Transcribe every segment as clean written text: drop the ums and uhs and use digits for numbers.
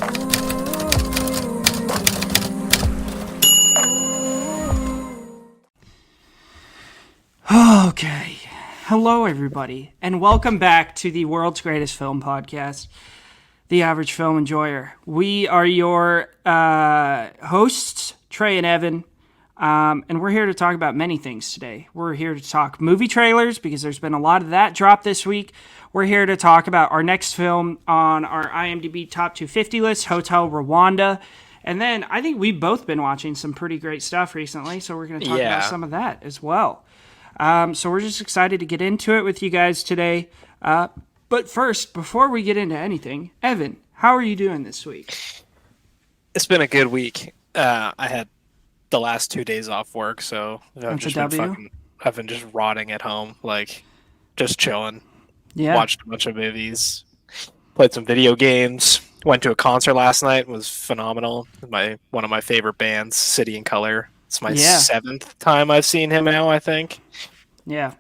Okay. Hello, everybody, and welcome back to the world's greatest film podcast, The Average Film Enjoyer. We are your hosts, Trey and Evan, and we're here to talk about many things today. We're here to talk movie trailers because there's been a lot of that dropped this week. We're here to talk about our next film on our IMDb Top 250 list, Hotel Rwanda. And then I think we've both been watching some pretty great stuff recently, so we're going to talk about some of that as well. So we're just excited to get into it with you guys today. But first, before we get into anything, Evan, how are you doing this week? It's been a good week. I had the last 2 days off work, so I've been just rotting at home, like just chilling. Yeah. Watched a bunch of movies, played some video games, went to a concert last night. It was phenomenal. One of my favorite bands, City and Colour. It's my seventh time I've seen him now, I think. Yeah.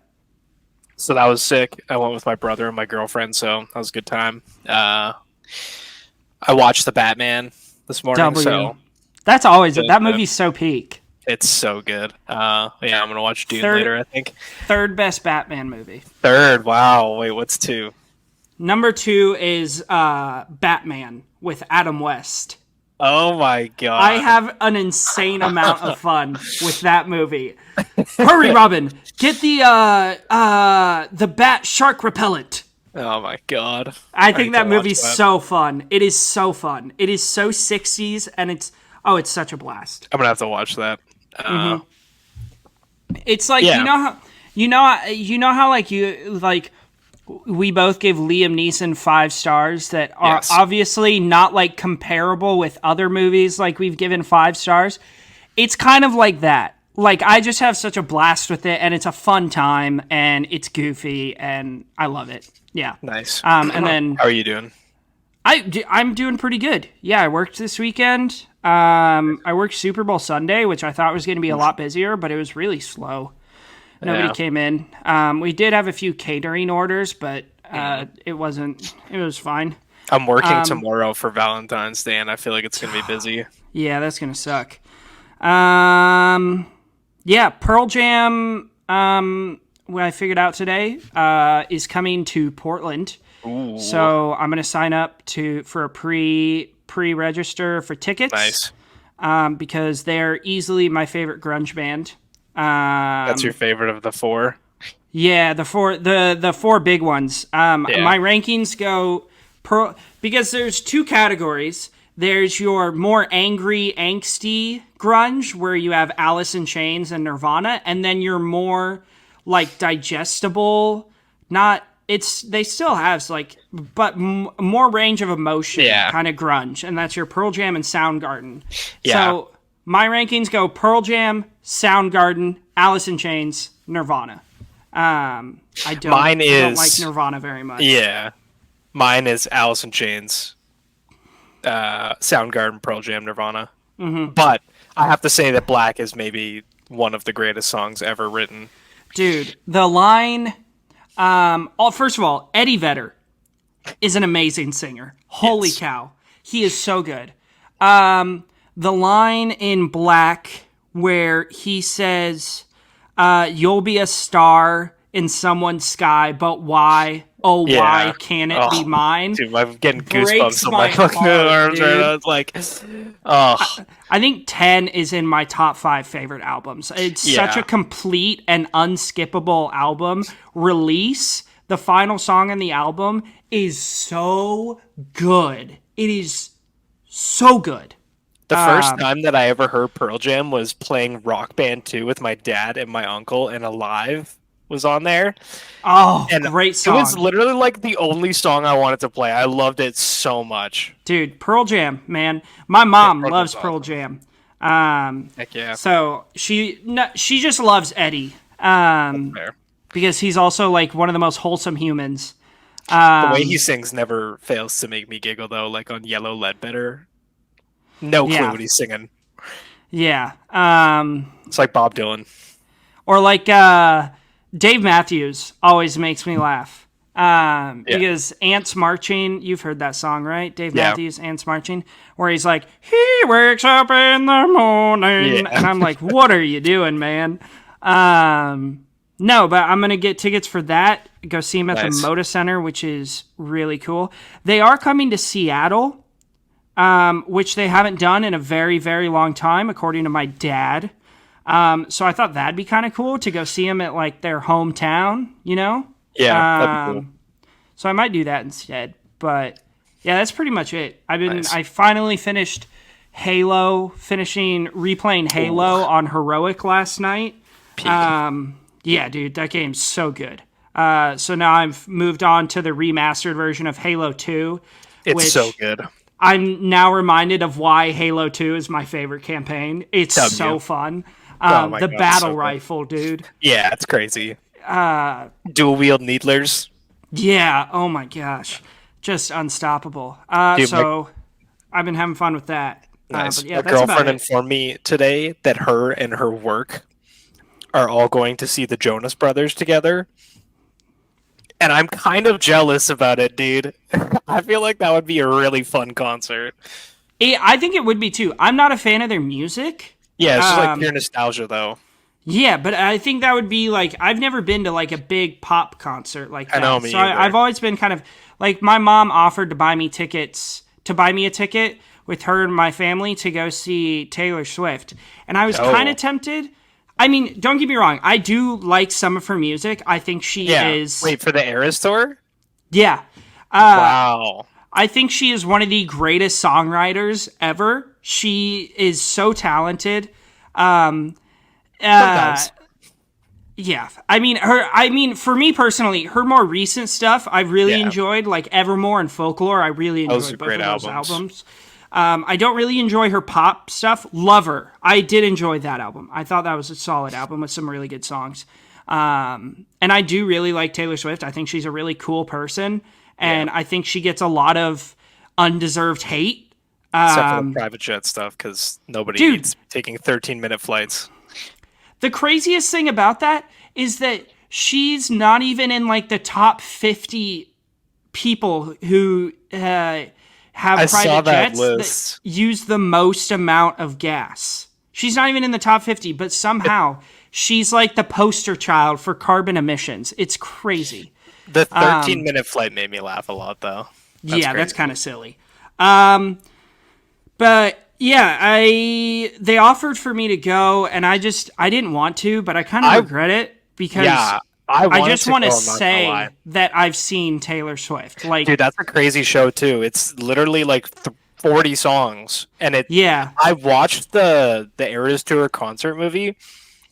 So that was sick. I went with my brother and my girlfriend, so that was a good time. I watched The Batman this morning. So that's always that movie's so peak. It's so good. I'm gonna watch Dune later, I think. Third best Batman movie. Third. Wow. Wait, what's two? Number 2 is Batman with Adam West. Oh my god! I have an insane amount of fun with that movie. Hurry, Robin! Get the bat shark repellent. Oh my god! I think that movie's so fun. It is so fun. It is so 60s, and it's such a blast. I'm gonna have to watch that. It's like you know how we both gave Liam Neeson 5 stars that are obviously not like comparable with other movies like we've given 5 stars. It's kind of like that. Like, I just have such a blast with it, and it's a fun time, and it's goofy, and I love it. Yeah. Nice. And then how are you doing? I'm doing pretty good. Yeah, I worked this weekend. I worked Super Bowl Sunday, which I thought was going to be a lot busier, but it was really slow. Nobody came in. We did have a few catering orders, but it was fine. I'm working tomorrow for Valentine's Day, and I feel like it's going to be busy. Yeah, that's going to suck. Pearl Jam, what I figured out today, is coming to Portland. Ooh. So I'm going to sign up for a pre-register for tickets. Nice. Because they're easily my favorite grunge band. That's your favorite of the 4? Yeah, the 4 big ones. My rankings go because there's 2 categories. There's your more angry, angsty grunge, where you have Alice in Chains and Nirvana, and then your more like digestible, they still have but more range of emotion kind of grunge, and that's your Pearl Jam and Soundgarden. Yeah. So my rankings go Pearl Jam, Soundgarden, Alice in Chains, Nirvana. I don't like Nirvana very much. Yeah. Mine is Alice in Chains, Soundgarden, Pearl Jam, Nirvana. Mm-hmm. But I have to say that Black is maybe one of the greatest songs ever written. Dude, the line... first of all, Eddie Vedder is an amazing singer. Holy cow. He is so good. The line in Black where he says, you'll be a star in someone's sky, but why? Oh, why can't it be mine? Dude, I'm getting goosebumps on my fucking arms right now. It's like, I think 10 is in my top 5 favorite albums. It's such a complete and unskippable album. Release, the final song on the album, is so good. It is so good. The first time that I ever heard Pearl Jam was playing Rock Band 2 with my dad and my uncle, and Alive was on there. Oh, and great song. It was literally like the only song I wanted to play. I loved it so much. Dude, Pearl Jam, man. My mom loves Pearl Jam. Heck yeah. So she just loves Eddie. Because he's also like one of the most wholesome humans. The way he sings never fails to make me giggle, though, like on Yellow Ledbetter. No clue what he's singing. Yeah. It's like Bob Dylan. Or like Dave Matthews always makes me laugh. Because Ants Marching, you've heard that song, right? Dave Yeah. Matthews, Ants Marching, where he's like, he wakes up in the morning. And I'm like, what are you doing, man? No, but I'm going to get tickets for that. Go see him at the Moda Center, which is really cool. They are coming to Seattle, which they haven't done in a very, very long time, according to my dad. So I thought that'd be kind of cool to go see him at like their hometown, you know? Yeah, that'd be cool. So I might do that instead. But yeah, that's pretty much it. I finally finished replaying Halo on Heroic last night. Yeah, dude, that game's so good. So now I've moved on to the remastered version of Halo 2. It's so good. I'm now reminded of why Halo 2 is my favorite campaign. It's so fun. The battle rifle, dude. Yeah, it's crazy. Dual wield needlers. Yeah, oh my gosh. Just unstoppable. I've been having fun with that. Nice. But yeah, a girlfriend informed me today that her and her work are all going to see the Jonas Brothers together. And I'm kind of jealous about it, dude. I feel like that would be a really fun concert. I think it would be too. I'm not a fan of their music. Yeah, it's just like pure nostalgia, though. Yeah, but I think that would be like, I've never been to like a big pop concert like that. I know, me so either. I've always been kind of like, my mom offered to buy me a ticket with her and my family to go see Taylor Swift. And I was kind of tempted. I mean, don't get me wrong. I do like some of her music. I think she is... Wait, for the Eras Tour? Yeah. Wow. I think she is one of the greatest songwriters ever. She is so talented. Sometimes. Yeah. I mean, for me personally, her more recent stuff, I've really enjoyed, like Evermore and Folklore. I really enjoyed both of those albums. I don't really enjoy her pop stuff. Lover, I did enjoy that album. I thought that was a solid album with some really good songs. And I do really like Taylor Swift. I think she's a really cool person. And I think she gets a lot of undeserved hate. Except for the private jet stuff, because nobody needs taking 13-minute flights. The craziest thing about that is that she's not even in like the top 50 people who have private jets that use the most amount of gas. She's not even in the top 50, but somehow she's like the poster child for carbon emissions. It's crazy. The 13-minute flight made me laugh a lot, though. That's kind of silly. But yeah, they offered for me to go, and I didn't want to, but I kind of regret it because I just want to say that I've seen Taylor Swift. Like, dude, that's a crazy show too. It's literally like 40 songs, and I watched the Eras Tour concert movie.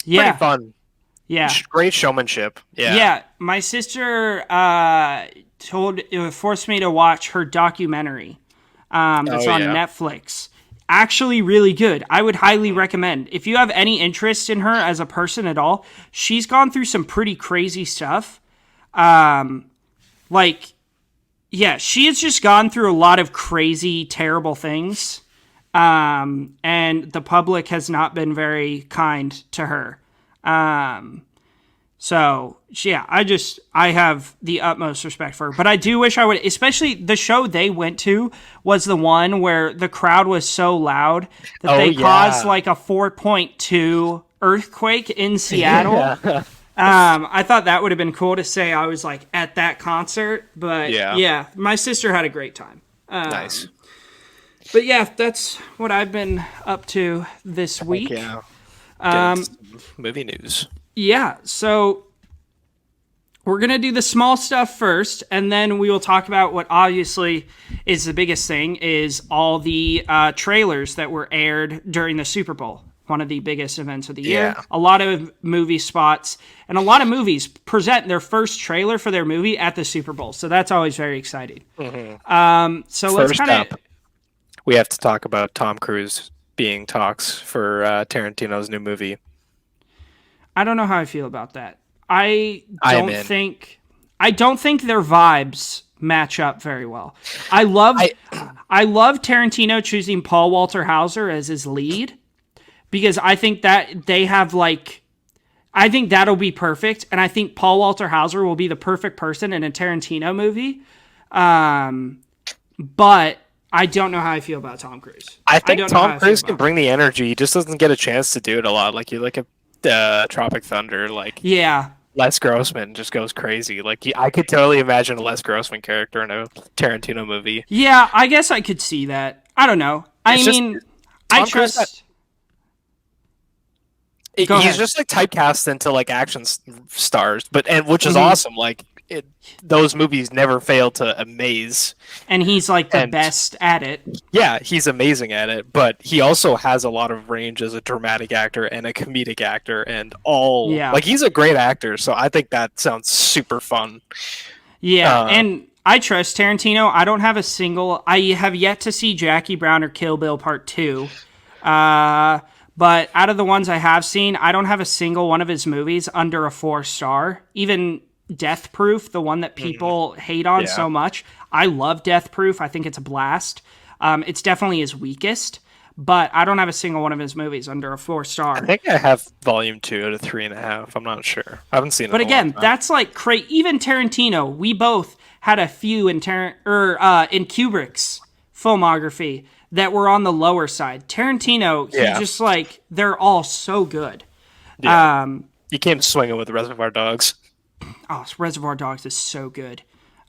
Pretty fun. Yeah, great showmanship. Yeah. My sister forced me to watch her documentary. That's on Netflix. Actually really good. I would highly recommend. If you have any interest in her as a person at all, she's gone through some pretty crazy stuff. She has just gone through a lot of crazy, terrible things. And the public has not been very kind to her. I have the utmost respect for her. But I do wish I would, especially the show they went to was the one where the crowd was so loud that they caused like a 4.2 earthquake in Seattle. I thought that would have been cool to say I was like at that concert. But my sister had a great time. Nice. But yeah, that's what I've been up to this week. Movie news. Yeah, so we're going to do the small stuff first, and then we will talk about what obviously is the biggest thing, is all the trailers that were aired during the Super Bowl, one of the biggest events of the year. A lot of movie spots, and a lot of movies present their first trailer for their movie at the Super Bowl, so that's always very exciting. So let's kind of... we have to talk about Tom Cruise being talks for Tarantino's new movie. I don't know how I feel about that. I don't think their vibes match up very well. I love Tarantino choosing Paul Walter Hauser as his lead because I think that they have like I think that'll be perfect, and I think Paul Walter Hauser will be the perfect person in a Tarantino movie. But I don't know how I feel about Tom Cruise. I think Tom Cruise can bring the energy. He just doesn't get a chance to do it a lot. Like you look at Tropic Thunder, like Les Grossman just goes crazy. Like I could totally imagine a Les Grossman character in a Tarantino movie. Yeah, I guess I could see that. I don't know. I trust. He's just like typecast into like action stars, which is awesome. Like those movies never fail to amaze, and he's like the best at it. Yeah, he's amazing at it, but he also has a lot of range as a dramatic actor and a comedic actor, and like he's a great actor. So I think that sounds super fun. Yeah, and I trust Tarantino. I have yet to see Jackie Brown or Kill Bill Part 2. But out of the ones I have seen, I don't have a single one of his movies under a 4-star. Even Death Proof, the one that people hate on so much. I love Death Proof. I think it's a blast. It's definitely his weakest, but I don't have a single one of his movies under a 4-star. I think I have Volume 2 at a 3.5. I'm not sure. I haven't seen it. But again, that's like crazy. Even Tarantino, we both had a few in Kubrick's filmography that were on the lower side. Tarantino, just like, they're all so good. Yeah. He came swinging with Reservoir Dogs. Oh, Reservoir Dogs is so good.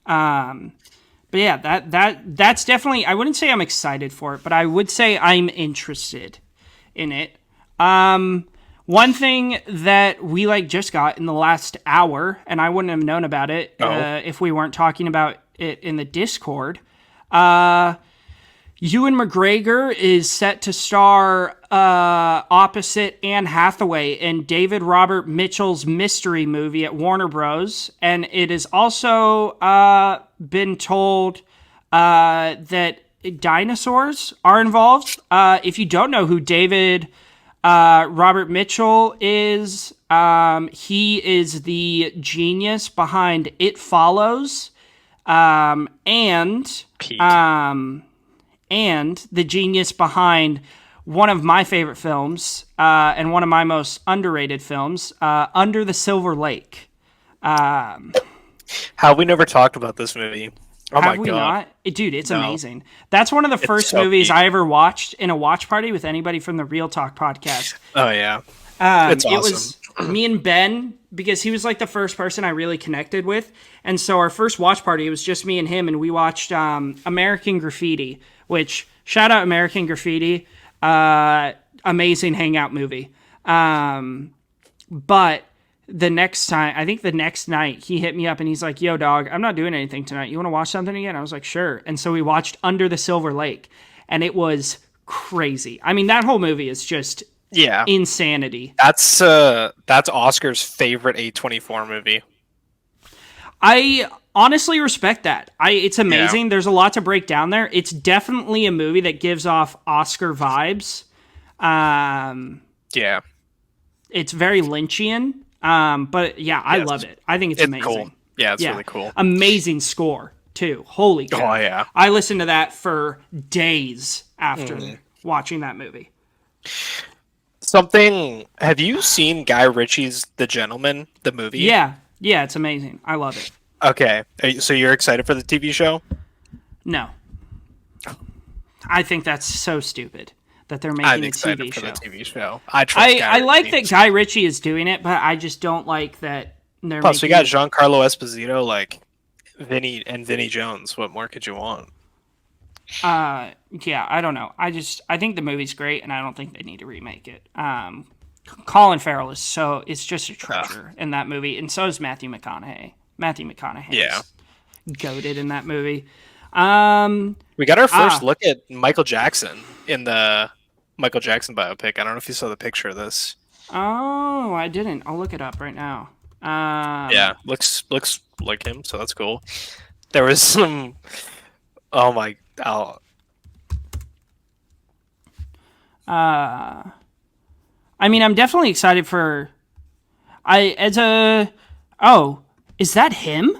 But yeah, that's definitely, I wouldn't say I'm excited for it, but I would say I'm interested in it. One thing that we just got in the last hour, and I wouldn't have known about it if we weren't talking about it in the Discord, Ewan McGregor is set to star opposite Anne Hathaway in David Robert Mitchell's mystery movie at Warner Bros. And it has also been told that dinosaurs are involved. If you don't know who David Robert Mitchell is, he is the genius behind It Follows and the genius behind one of my favorite films and one of my most underrated films, Under the Silver Lake. How we never talked about this movie? Oh my god! Not? Dude, it's amazing. That's one of the first movies I ever watched in a watch party with anybody from the Real Talk podcast. Oh yeah, it's awesome. It was me and Ben, because he was like the first person I really connected with, and so our first watch party, it was just me and him, and we watched American Graffiti. Which, shout out American Graffiti, amazing hangout movie. But the next night, he hit me up and he's like, yo, dog, I'm not doing anything tonight. You want to watch something again? I was like, sure. And so we watched Under the Silver Lake, and it was crazy. I mean, that whole movie is just insanity. That's Oscar's favorite A24 movie. I honestly respect that. It's amazing. There's a lot to break down there. It's definitely a movie that gives off Oscar vibes. It's very Lynchian. But yeah, I love it. I think it's amazing. Cool. Yeah, it's really cool. Amazing score too. Holy cow. Oh yeah. I listened to that for days after watching that movie. Have you seen Guy Ritchie's The Gentleman, the movie? Yeah, it's amazing. I love it. Okay, so you're excited for the TV show? No. I think that's so stupid that they're making a TV show. The TV show. I like that Guy Ritchie is doing it, but I just don't like that they're Plus, we got Giancarlo Esposito, like Vinny Jones. What more could you want? I don't know. I think the movie's great, and I don't think they need to remake it. Colin Farrell is just a treasure in that movie, and so is Matthew McConaughey. Matthew McConaughey is goated in that movie. We got our first look at Michael Jackson in the Michael Jackson biopic. I don't know if you saw the picture of this. Oh, I didn't. I'll look it up right now. Looks like him, so that's cool. There was some. Oh my! I mean, I'm definitely excited for. Is that him?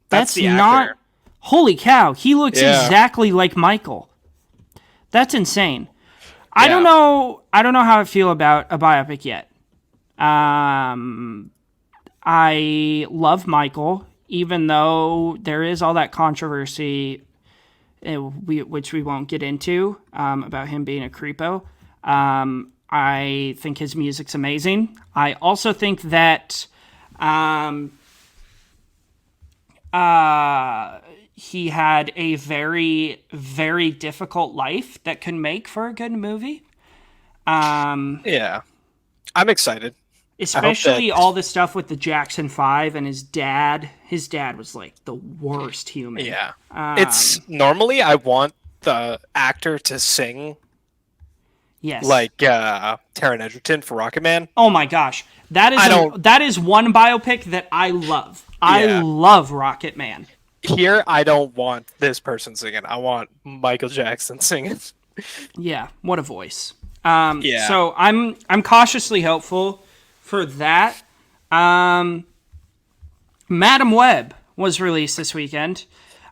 That's the actor. Holy cow! He looks exactly like Michael. That's insane. I don't know how I feel about a biopic yet. I love Michael, even though there is all that controversy, which we won't get into, about him being a creepo. I think his music's amazing. I also think that he had a very, very difficult life that could make for a good movie. Yeah. I'm excited. Especially all the stuff with the Jackson 5 and his dad. His dad was like the worst human. Yeah. It's normally I want the actor to sing. Yes. Like Taron Egerton for Rocket Man. Oh my gosh. That is one biopic that I love. I love Rocket Man. Here I don't want this person singing. I want Michael Jackson singing. Yeah, what a voice. So I'm cautiously hopeful for that. Madam Web was released this weekend.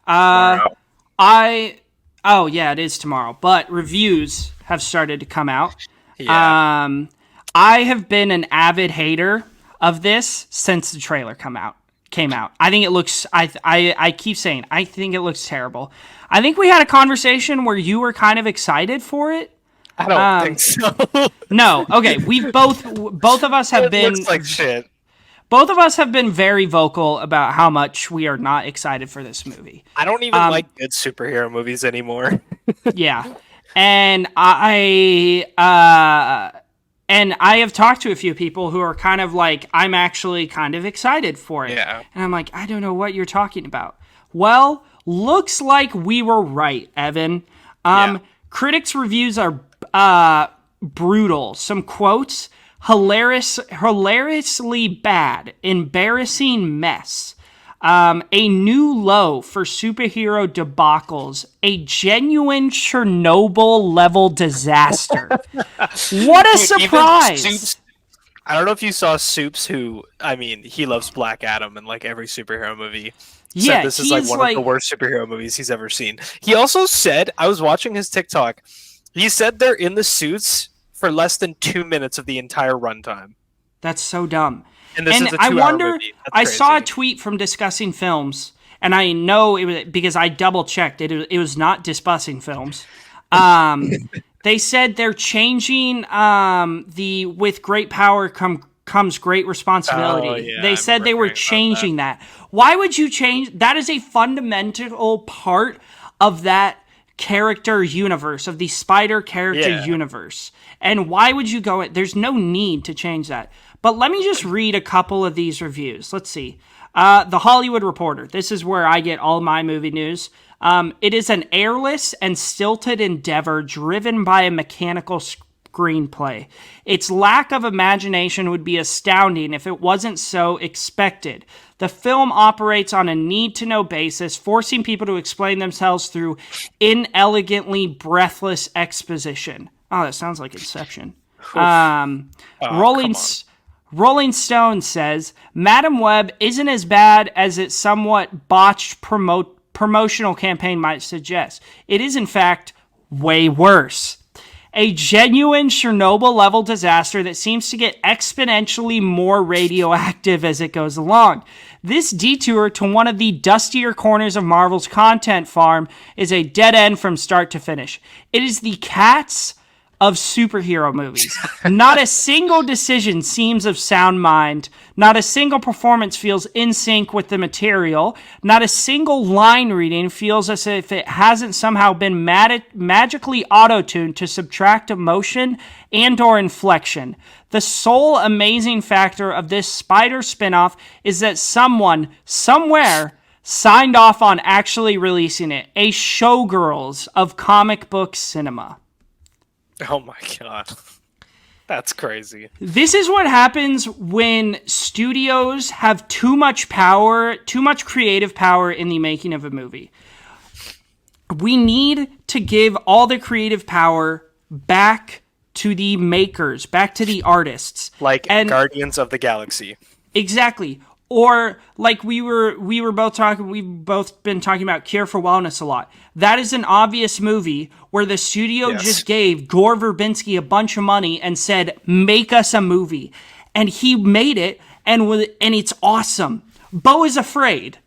Tomorrow. It is tomorrow, but reviews have started to come out. Yeah. I have been an avid hater of this since the trailer came out. I think it looks I keep saying I think it looks terrible. I think we had a conversation where you were kind of excited for it. I don't think so. No. Okay, we've both of us have been looks like shit. Both of us have been very vocal about how much we are not excited for this movie. I don't even like good superhero movies anymore. Yeah. And I have talked to a few people who are kind of like, I'm actually kind of excited for it. Yeah. And I'm like, I don't know what you're talking about. Well, looks like we were right, Evan. Critics' reviews are brutal. Some quotes: hilariously bad, embarrassing mess. A new low for superhero debacles, a genuine Chernobyl-level disaster. What a surprise! I don't know if you saw Soups, he loves Black Adam and like every superhero movie. Yeah, this is like one of the worst superhero movies he's ever seen. He also said, I was watching his TikTok, he said they're in the suits for less than 2 minutes of the entire runtime. That's so dumb. And this is a 2-hour movie. I saw a tweet from Discussing Films, and I know it was because I double checked it. It was not Discussing Films. They said they're changing the with great power comes great responsibility. Oh, yeah, they said they were changing that. Why would you change? That is a fundamental part of that character universe, of the Spider character universe. And why would you go? There's no need to change that. But let me just read a couple of these reviews. Let's see. The Hollywood Reporter. This is where I get all my movie news. It is an airless and stilted endeavor driven by a mechanical screenplay. Its lack of imagination would be astounding if it wasn't so expected. The film operates on a need-to-know basis, forcing people to explain themselves through inelegantly breathless exposition. Oh, that sounds like Inception. Rolling Stone says, Madam Web isn't as bad as its somewhat botched promotional campaign might suggest. It is, in fact, way worse. A genuine Chernobyl-level disaster that seems to get exponentially more radioactive as it goes along. This detour to one of the dustier corners of Marvel's content farm is a dead end from start to finish. It is the Cats of superhero movies. Not a single decision seems of sound mind. Not a single performance feels in sync with the material. Not a single line reading feels as if it hasn't somehow been magically auto-tuned to subtract emotion and or inflection. The sole amazing factor of this Spider spinoff is that someone, somewhere, signed off on actually releasing it. A showgirls of comic book cinema. Oh my god. That's crazy. This is what happens when studios have too much power, too much creative power in the making of a movie. We need to give all the creative power back to the makers, back to the artists. Like Guardians of the Galaxy. Exactly. Or like we've both been talking about Cure for Wellness a lot. That is an obvious movie where the studio just gave Gore Verbinski a bunch of money and said, make us a movie. and he made it, and it's awesome. Beau is Afraid.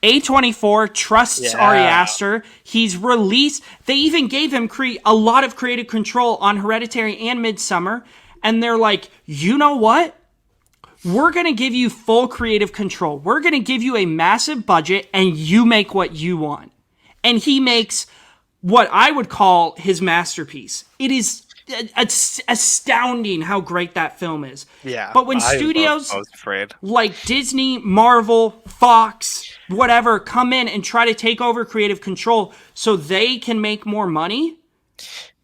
A24 trusts Ari Aster. He's released. They even gave him a lot of creative control on Hereditary and Midsommar. And they're like, you know what? We're going to give you full creative control. We're going to give you a massive budget and you make what you want. And he makes what I would call his masterpiece. It is astounding how great that film is. Yeah. But when studios I was afraid. like Disney, Marvel, Fox, whatever, come in and try to take over creative control so they can make more money,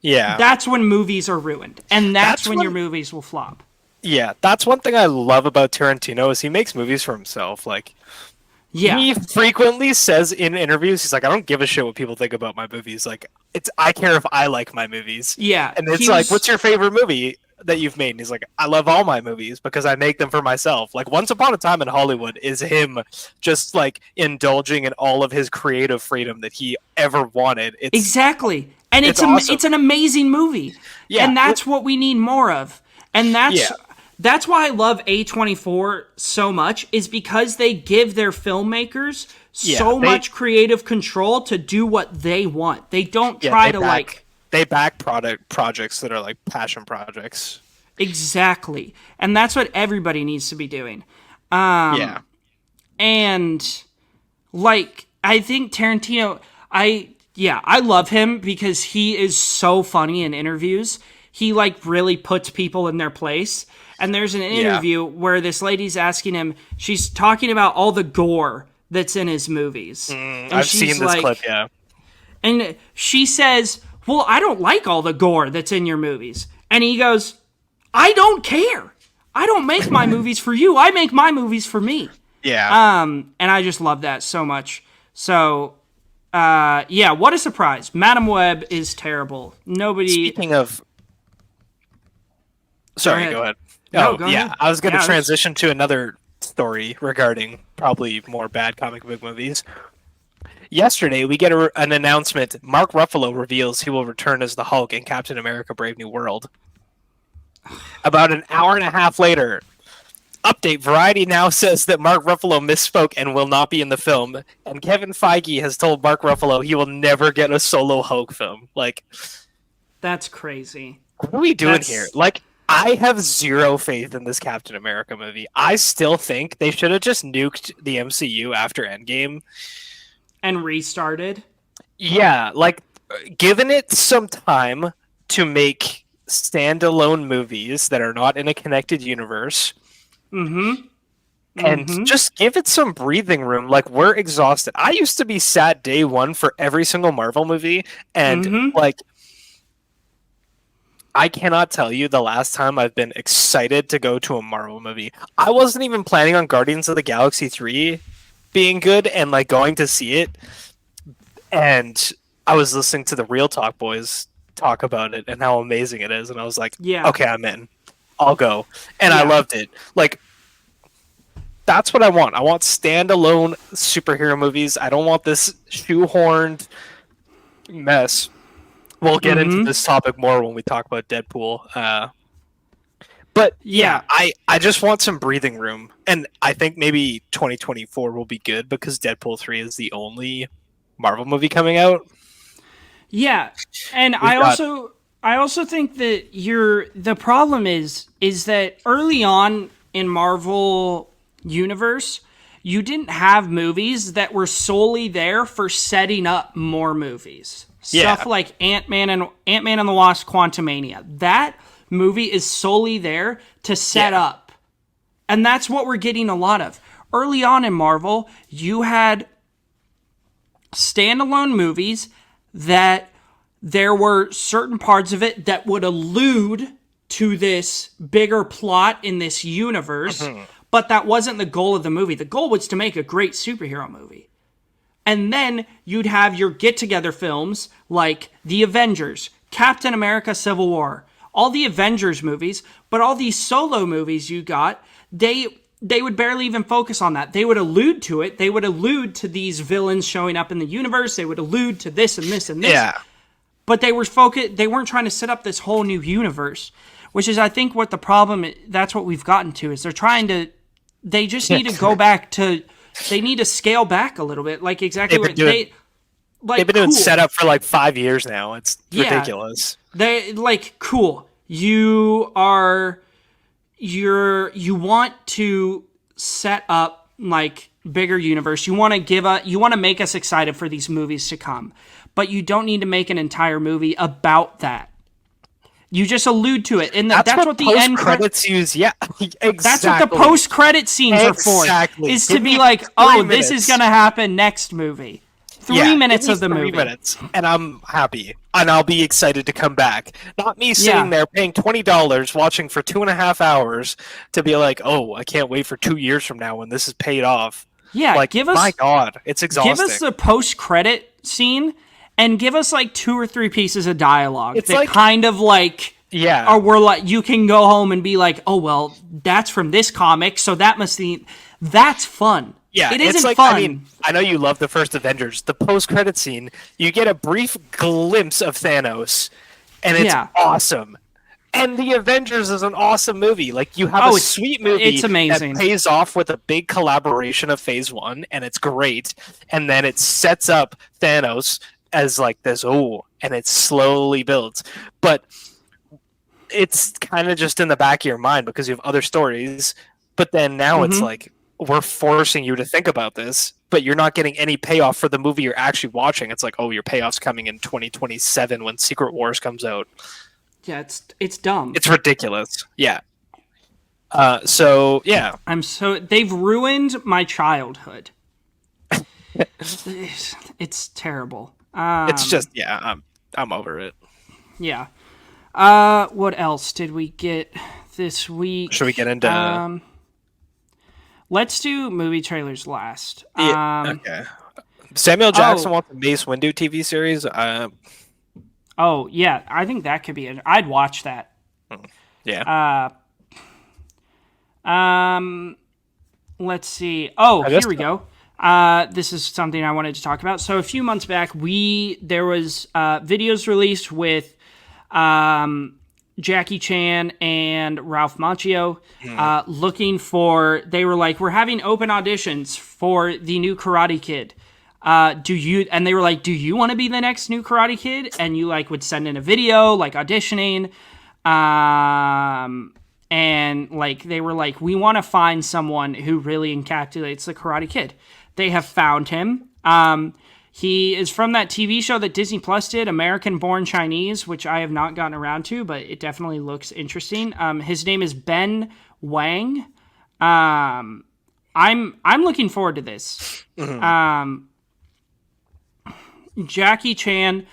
that's when movies are ruined. And that's when your movies will flop. Yeah, that's one thing I love about Tarantino is he makes movies for himself. Like, he frequently says in interviews, he's like, I don't give a shit what people think about my movies. Like, I care if I like my movies. Yeah. And it's like, what's your favorite movie that you've made? And he's like, I love all my movies because I make them for myself. Like, Once Upon a Time in Hollywood is him just, like, indulging in all of his creative freedom that he ever wanted. Exactly. And it's awesome. It's an amazing movie. Yeah. And that's what we need more of. And that's why I love A24 so much, is because they give their filmmakers so much creative control to do what they want. They don't try to They back projects that are like passion projects. Exactly. And that's what everybody needs to be doing. And like, I think Tarantino, I love him because he is so funny in interviews. He like really puts people in their place. And there's an interview where this lady's asking him, she's talking about all the gore that's in his movies. And I've seen this clip, And she says, well, I don't like all the gore that's in your movies. And he goes, I don't care. I don't make my movies for you. I make my movies for me. Yeah. And I just love that so much. So, what a surprise. Madam Web is terrible. Speaking of... Sorry, go ahead. No, go ahead. I was going to transition to another story regarding probably more bad comic book movies. Yesterday, we get an announcement. Mark Ruffalo reveals he will return as the Hulk in Captain America: Brave New World. About an hour and a half later, update, Variety now says that Mark Ruffalo misspoke and will not be in the film. And Kevin Feige has told Mark Ruffalo he will never get a solo Hulk film. Like, that's crazy. What are we doing here? Like, I have zero faith in this Captain America movie. I still think they should have just nuked the MCU after Endgame. And restarted? Yeah, like, given it some time to make standalone movies that are not in a connected universe. And just give it some breathing room. Like, we're exhausted. I used to be sat day one for every single Marvel movie. And, like... I cannot tell you the last time I've been excited to go to a Marvel movie. I wasn't even planning on Guardians of the Galaxy 3 being good and like going to see it. And I was listening to the Real Talk boys talk about it and how amazing it is. And I was like, okay, I'm in. I'll go. And I loved it. Like, that's what I want. I want standalone superhero movies. I don't want this shoehorned mess. We'll get into this topic more when we talk about Deadpool. But I just want some breathing room. And I think maybe 2024 will be good because Deadpool 3 is the only Marvel movie coming out. Yeah. And I also think that the problem is that early on in Marvel Universe, you didn't have movies that were solely there for setting up more movies. Stuff like Ant-Man and the Wasp: Quantumania. That movie is solely there to set up. And that's what we're getting a lot of. Early on in Marvel, you had standalone movies that there were certain parts of it that would allude to this bigger plot in this universe, but that wasn't the goal of the movie. The goal was to make a great superhero movie. And then you'd have your get-together films like The Avengers, Captain America: Civil War, all the Avengers movies, but all these solo movies you got, they would barely even focus on that. They would allude to it. They would allude to these villains showing up in the universe. They would allude to this and this and this. Yeah. But they weren't trying to set up this whole new universe. which is, I think, what the problem. That's what we've gotten to is they just need to go back to. They need to scale back a little bit, like exactly what they. Like, they've been doing setup for like 5 years now. It's ridiculous. They like cool. You want to set up like bigger universe. You want to make us excited for these movies to come, but you don't need to make an entire movie about that. You just allude to it, and that's what the end credits use. Yeah, exactly. That's what the post credit scenes are for. Is to be like, oh, this is gonna happen next movie. 3 minutes of the movie. 3 minutes, and I'm happy, and I'll be excited to come back. Not me sitting there paying $20, watching for 2.5 hours to be like, oh, I can't wait for 2 years from now when this is paid off. Yeah, like, my God, it's exhausting. Give us the post-credit scene, and give us like 2 or 3 pieces of dialogue. It's that kind of like, or we're like, you can go home and be like, oh well, that's from this comic, so that must be. That's fun. Yeah, it isn't like, fun. I mean, I know you love the first Avengers. The post-credit scene, you get a brief glimpse of Thanos, and it's awesome. And the Avengers is an awesome movie. Like, you have a sweet movie it's amazing. that pays off with a big collaboration of Phase 1, and it's great. And then it sets up Thanos as like this, and it slowly builds. But it's kind of just in the back of your mind because you have other stories. But then now it's like, we're forcing you to think about this, but you're not getting any payoff for the movie you're actually watching. It's like, oh, your payoff's coming in 2027 when Secret Wars comes out. Yeah, it's dumb. It's ridiculous. Yeah. So yeah, they've ruined my childhood. It's terrible. It's just I'm over it. Yeah. What else did we get this week? Should we get into? Let's do movie trailers last. Okay. Samuel Jackson wants a Mace Windu TV series. Oh yeah, I think that could be it. I'd watch that. Yeah. Let's see. Oh, here we go. This is something I wanted to talk about. So a few months back, there was videos released with Jackie Chan and Ralph Macchio looking for. They were like, we're having open auditions for the new Karate Kid. And they were like, do you want to be the next new Karate Kid? And you like would send in a video like auditioning. And like they were like, we want to find someone who really encapsulates the Karate Kid. They have found him. He is from that TV show that Disney Plus did, American Born Chinese, which I have not gotten around to, but it definitely looks interesting. His name is Ben Wang. I'm looking forward to this. Jackie Chan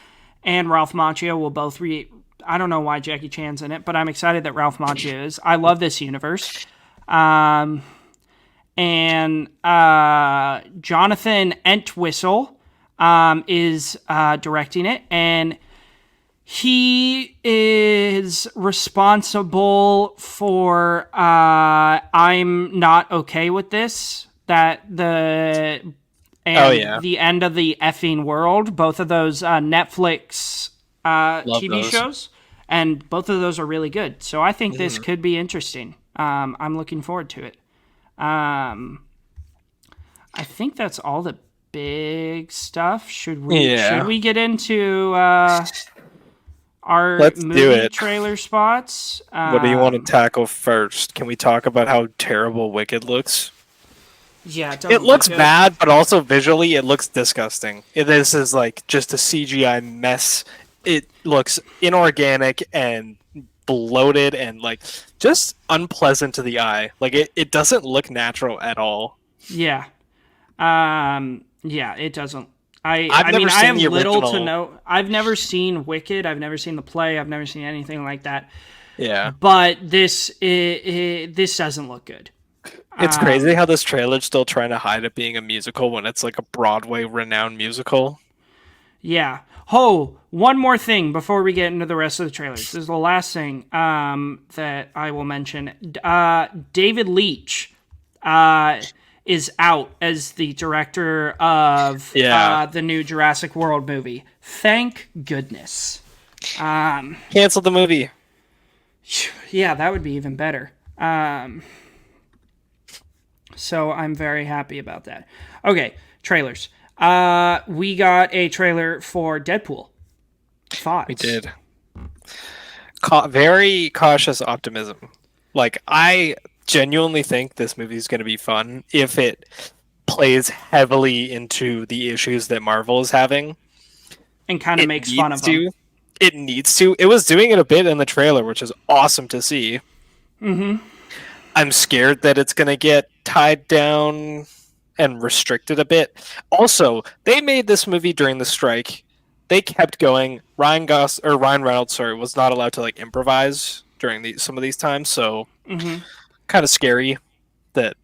and Ralph Macchio will both I don't know why Jackie Chan's in it, but I'm excited that Ralph Macchio is. I love this universe. And Jonathan Entwistle is directing it, and he is responsible for I'm Not Okay With This, the end of the effing world. Both of those Netflix TV shows, and both of those are really good. So I think this could be interesting. I'm looking forward to it. I think that's all the big stuff. Should we get into our movie trailer spots? What do you want to tackle first? Can we talk about how terrible Wicked looks? Yeah, it looks bad, but also visually it looks disgusting. This is like just a CGI mess. It looks inorganic and bloated and like just unpleasant to the eye. Like it doesn't look natural at all. Yeah. Yeah, it doesn't. I have little to know. I've never seen Wicked. I've never seen the play. I've never seen anything like that. Yeah. But this doesn't look good. It's crazy how this trailer's still trying to hide it being a musical when it's like a Broadway renowned musical. Yeah. Oh, one more thing before we get into the rest of the trailers. This is the last thing that I will mention. David Leitch is out as the director of the new Jurassic World movie. Thank goodness. Cancel the movie. Yeah, that would be even better. So I'm very happy about that. Okay, trailers. We got a trailer for Deadpool. Thoughts? We did. Very cautious optimism. Like, I genuinely think this movie is going to be fun if it plays heavily into the issues that Marvel is having. And kind of It makes fun needs of them. to. It needs to. It was doing it a bit in the trailer, which is awesome to see. Mm-hmm. I'm scared that it's going to get tied down and restricted a bit. Also, they made this movie during the strike. They kept going. Ryan Reynolds, sorry, was not allowed to like improvise during some of these times. So, kind of scary that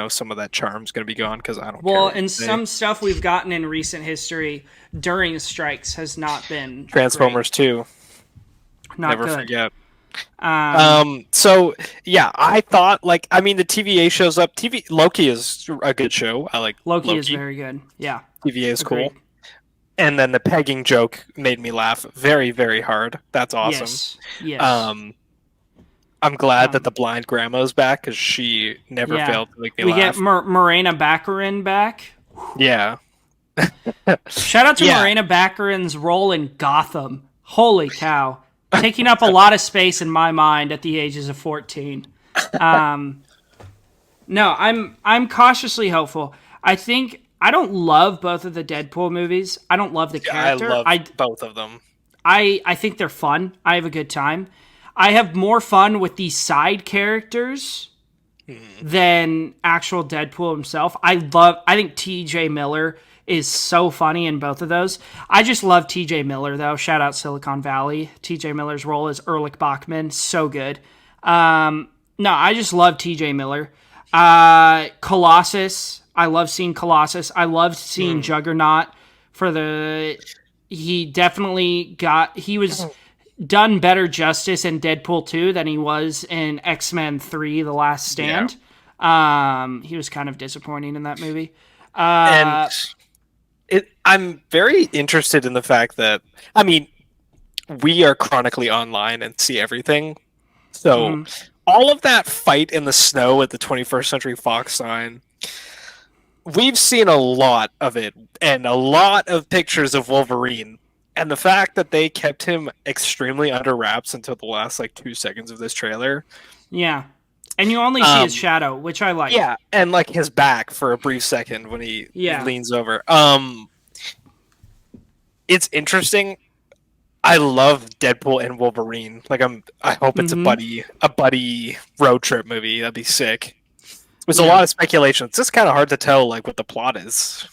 some of that charm's going to be gone because I don't care. Well, and some stuff we've gotten in recent history during strikes has not been Transformers great. 2. Not Never good. forget. So yeah, I thought the TVA shows up. Loki is a good show. I like Loki is very good. Yeah. TVA is cool. And then the pegging joke made me laugh very, very hard. That's awesome. Yes. I'm glad that the blind grandma's back because she never failed to make me laugh. We get Morena Baccarin back. Yeah. Shout out to Morena Baccarin's role in Gotham. Holy cow. Taking up a lot of space in my mind at the ages of 14. No, I'm cautiously hopeful. I don't love both of the Deadpool movies. I don't love the character. I love both of them. I think they're fun. I have a good time. I have more fun with the side characters than actual Deadpool himself. I think TJ Miller is so funny in both of those. I just love TJ Miller, though. Shout out Silicon Valley. TJ Miller's role as Erlich Bachman. So good. No, I just love TJ Miller. Colossus. I love seeing Colossus. I loved seeing Juggernaut he was done better justice in Deadpool 2 than he was in X-Men 3, The Last Stand. Yeah. He was kind of disappointing in that movie. I'm very interested in the fact that, we are chronically online and see everything. So all of that fight in the snow at the 21st Century Fox sign, we've seen a lot of it and a lot of pictures of Wolverine. And the fact that they kept him extremely under wraps until the last 2 seconds of this trailer. Yeah. And you only see his shadow, which I like. Yeah, and his back for a brief second when he leans over. It's interesting. I love Deadpool and Wolverine. I hope it's a buddy road trip movie. That'd be sick. There's a lot of speculation. It's just kind of hard to tell what the plot is.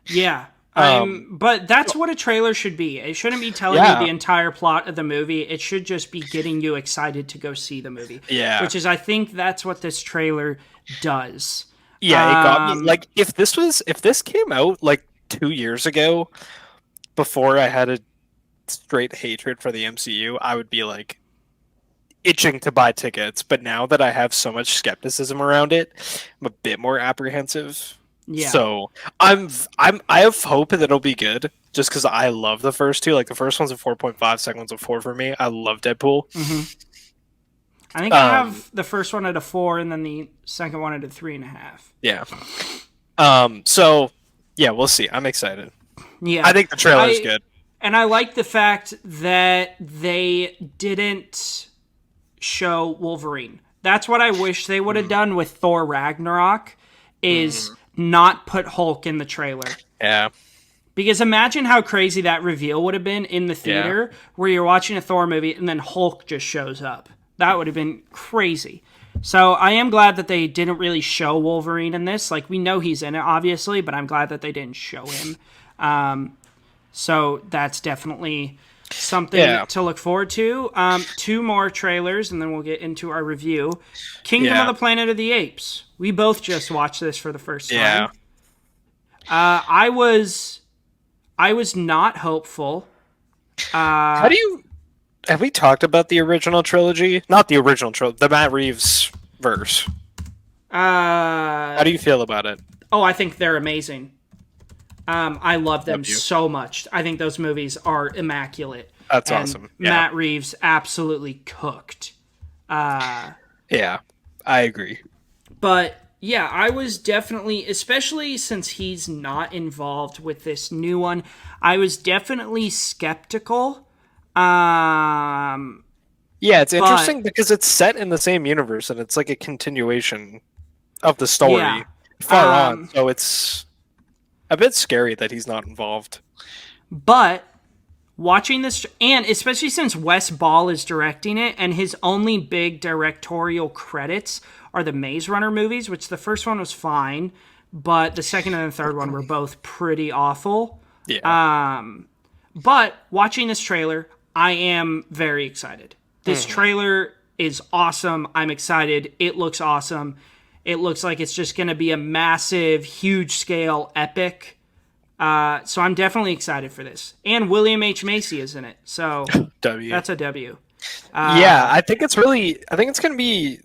Yeah. But that's what a trailer should be. It shouldn't be telling you the entire plot of the movie. It should just be getting you excited to go see the movie. Yeah. Which is, I think that's what this trailer does. Yeah, it got me. If this came out 2 years ago, before I had a straight hatred for the MCU, I would be itching to buy tickets. But now that I have so much skepticism around it, I'm a bit more apprehensive. Yeah. So I have hope that it'll be good, just because I love the first two. The first one's a 4.5, second one's a 4 for me. I love Deadpool. Mm-hmm. I think I have the first one at a 4, and then the second one at a 3.5. Yeah. So yeah, we'll see. I'm excited. Yeah. I think the trailer's good. And I like the fact that they didn't show Wolverine. That's what I wish they would have done with Thor Ragnarok, is not put Hulk in the trailer. Yeah. Because imagine how crazy that reveal would have been in the theater, where you're watching a Thor movie and then Hulk just shows up. That would have been crazy. So I am glad that they didn't really show Wolverine in this. We know he's in it, obviously, but I'm glad that they didn't show him. So that's definitely something to look forward to. 2 more trailers, and then we'll get into our review. Kingdom of the Planet of the Apes. We both just watched this for the first time. Yeah. I was not hopeful. Have we talked about the original trilogy? Not the original trilogy, the Matt Reeves verse. How do you feel about it? Oh, I think they're amazing. I love them so much. I think those movies are immaculate. That's awesome. Yeah. Matt Reeves absolutely cooked Yeah, I agree. But yeah, I was definitely, especially since he's not involved with this new one, I was definitely skeptical. Um, Yeah, it's but interesting because it's set in the same universe and it's like a continuation of the yeah, story far on. um, So it's a bit scary that he's not involved. but watching this, and especially since Wes Ball is directing it, and his only big directorial credits are the Maze Runner movies, which the first one was fine, but the second and the third one were both pretty awful. Yeah. But watching this trailer, I am very excited. This trailer is awesome. I'm excited. It looks awesome. It looks like it's just going to be a massive, huge scale epic. So I'm definitely excited for this. And William H. Macy is in it. So W. that's a W. Yeah, I think it's going to be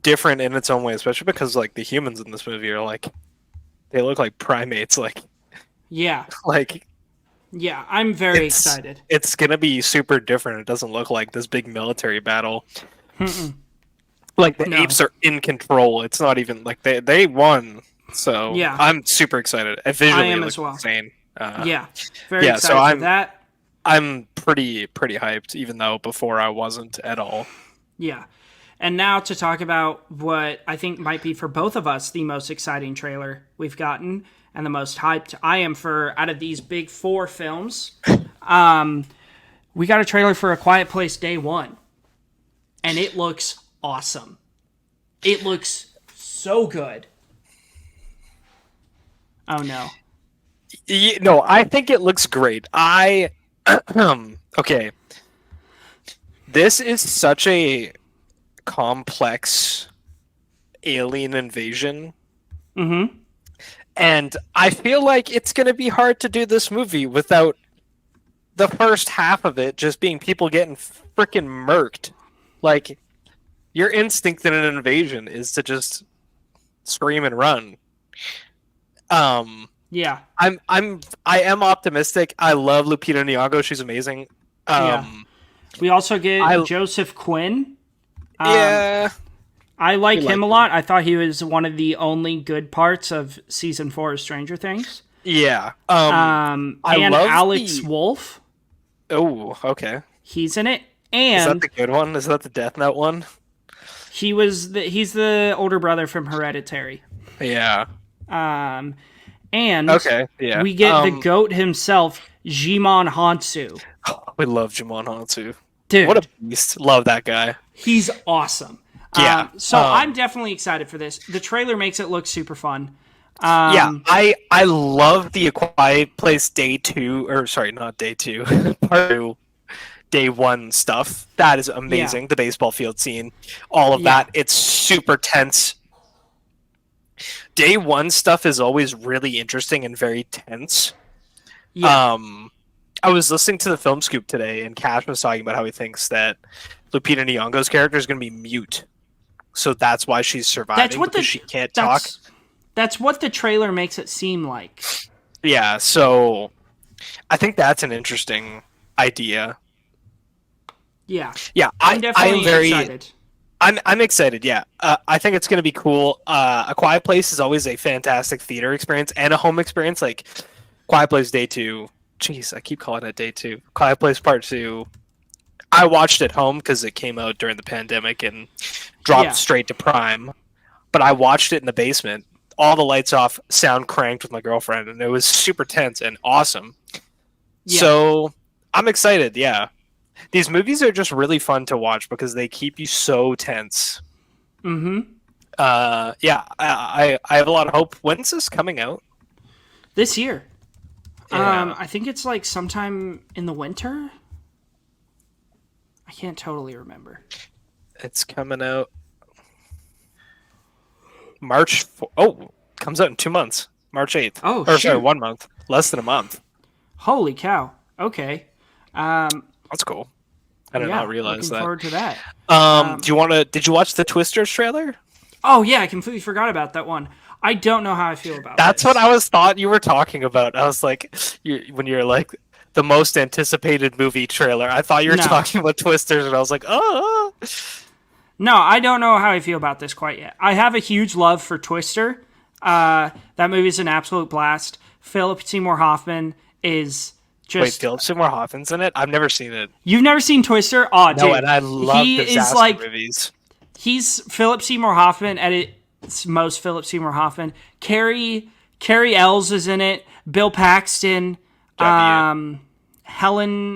different in its own way, especially because like the humans in this movie are like, they look like primates. Yeah. Like Yeah, I'm very excited. It's going to be super different. It doesn't look like this big military battle. Like the apes are in control. It's not even like they won. So Yeah. I'm super excited. Visually, I am it as looks well. insane. Yeah. Very excited so for that. I'm pretty hyped, even though before I wasn't at all. Yeah. And now to talk about what I think might be for both of us the most exciting trailer we've gotten and the most hyped I am for out of these big four films. We got a trailer for A Quiet Place Day One, and it looks awesome. It looks so good. Oh no. No, I think it looks great. Okay. This is such a complex alien invasion. And I feel like it's going to be hard to do this movie without the first half of it just being people getting freaking murked. Like, your instinct in an invasion is to just scream and run. Yeah. I am optimistic. I love Lupita Nyong'o. She's amazing. We also get I- Joseph Quinn. Yeah. I like him a him. lot. I thought he was one of the only good parts of season 4 of Stranger Things. Yeah. And love Alex the- Wolff, Oh, okay. he's in it. Is that And the good one? Is that the Death Note one? he's the older brother from Hereditary. Yeah. And Okay. Yeah. we get the goat himself, Jimon Hansu. We love Jimon Hansu. Dude, What a beast. Love that guy. he's awesome. Yeah. So I'm definitely excited for this. The trailer makes it look super fun. Yeah, I love the A Quiet Place Day 2, or sorry, not Day 2, Part 2, Day 1 stuff. That is amazing. Yeah. The baseball field scene, all of that. It's super tense. Day 1 stuff is always really interesting and very tense. Yeah. I was listening to the Film Scoop today, and Cash was talking about how he thinks that Lupita Nyong'o's character is going to be mute. So that's why she's surviving, because she can't talk. That's what the trailer makes it seem like. Yeah, so I think that's an interesting idea. Yeah. Yeah, I'm definitely excited. I'm excited. Yeah, I think it's going to be cool. A Quiet Place is always a fantastic theater experience and a home experience. Like Quiet Place Day 2. Jeez, I keep calling it Day 2. Quiet Place Part 2. I watched at home because it came out during the pandemic and dropped straight to Prime. But I watched it in the basement, all the lights off, sound cranked with my girlfriend, and it was super tense and awesome. Yeah. So I'm excited. Yeah, these movies are just really fun to watch because they keep you so tense. Yeah, I have a lot of hope. When's this coming out? This year. Yeah. I think it's like sometime in the winter. I can't totally remember. It's coming out March. Comes out in 2 months. March 8th. Oh, sorry, 1 month. Less than a month. Holy cow. Okay. That's cool. I did not realize looking that. Forward to that. Did you watch the Twisters trailer? Oh yeah, I completely forgot about that one. I don't know how I feel about That's this. what I thought you were talking about. I was like, when you're like the most anticipated movie trailer, I thought you were talking about Twisters, and I was like, oh. No, I don't know how I feel about this quite yet. I have a huge love for Twister. That movie's an absolute blast. Philip Seymour Hoffman is just... Wait, Philip Seymour Hoffman's in it? I've never seen it. You've never seen Twister? Oh, No, dude. and I love He is disaster like... movies. He's Philip Seymour Hoffman at its most Philip Seymour Hoffman. Carrie Ells is in it. Bill Paxton. Helen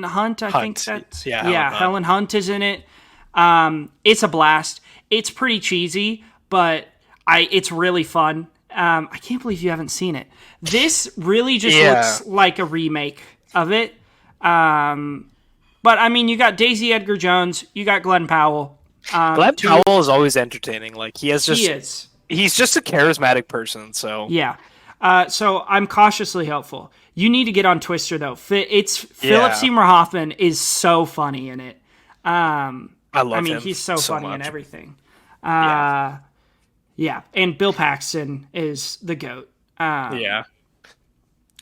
Hunt, I think that's... Yeah, Helen Hunt is in it. It's a blast. It's pretty cheesy, but it's really fun. I can't believe you haven't seen it. This really just looks like a remake of it. But I mean, you got Daisy Edgar Jones, you got Glenn Powell. Glenn Powell is always entertaining. Like he's just a charismatic person. So yeah. So I'm cautiously hopeful. You need to get on Twister though. Philip Seymour Hoffman is so funny in it. I love him. He's so funny much. in everything. Yeah, and Bill Paxton is the GOAT.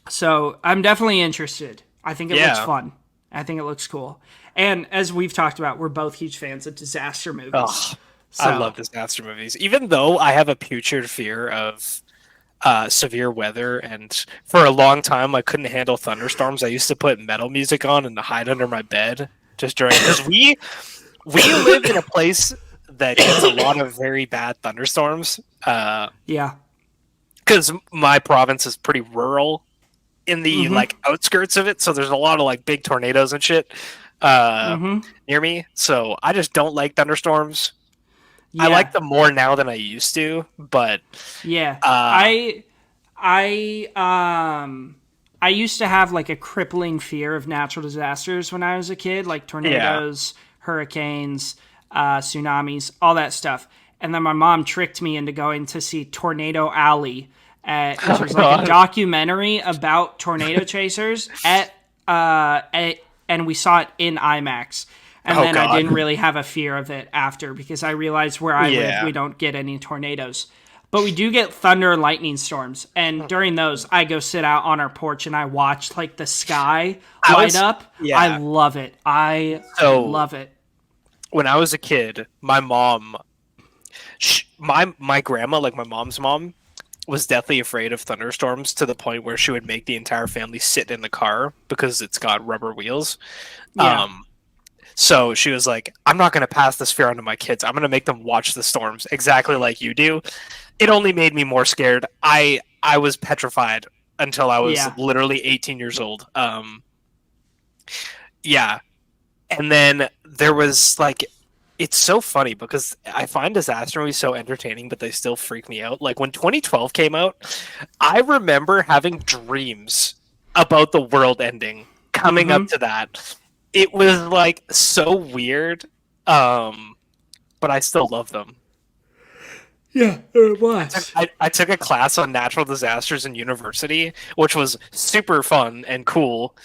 So I'm definitely interested. I think it looks fun. I think it looks cool. And as we've talked about, we're both huge fans of disaster movies. Oh, I love disaster movies. Even though I have a putrid fear of severe weather, and for a long time I couldn't handle thunderstorms, I used to put metal music on and hide under my bed just during... Because we live in a place that gets a lot of very bad thunderstorms. Because my province is pretty rural in the like outskirts of it, so there's a lot of like big tornadoes and shit near me. So I just don't like thunderstorms. I like them more now than I used to, but I used to have like a crippling fear of natural disasters when I was a kid, like tornadoes, hurricanes, tsunamis, all that stuff. And then my mom tricked me into going to see Tornado Alley, which was like a documentary about tornado chasers and we saw it in IMAX. And then I didn't really have a fear of it after, because I realized where I live, we don't get any tornadoes. But we do get thunder and lightning storms. And during those, I go sit out on our porch and I watch like the sky light up. I love it. I love it. When I was a kid, my mom, my grandma, like my mom's mom, was deathly afraid of thunderstorms to the point where she would make the entire family sit in the car because it's got rubber wheels. So she was like, I'm not going to pass this fear on to my kids. I'm going to make them watch the storms exactly like you do. It only made me more scared. I was petrified until I was literally 18 years old. And then there was like, it's so funny because I find disaster movies so entertaining, but they still freak me out. Like when 2012 came out, I remember having dreams about the world ending coming up to that. It was like so weird, but I still love them. Yeah, it was. I took a class on natural disasters in university, which was super fun and cool.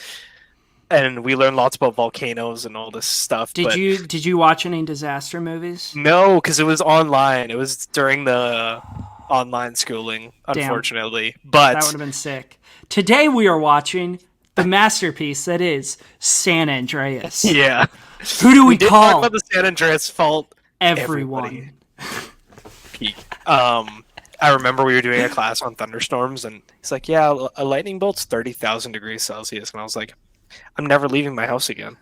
And we learned lots about volcanoes and all this stuff. Did you watch any disaster movies? No, because it was online. It was during the online schooling, unfortunately. But that would have been sick. Today we are watching the masterpiece that is San Andreas. Yeah. Who do we call? Talk about the San Andreas fault. Everyone. Peak. I remember we were doing a class on thunderstorms, and he's like, "Yeah, a lightning bolt's 30,000 degrees Celsius," and I was like, "I'm never leaving my house again."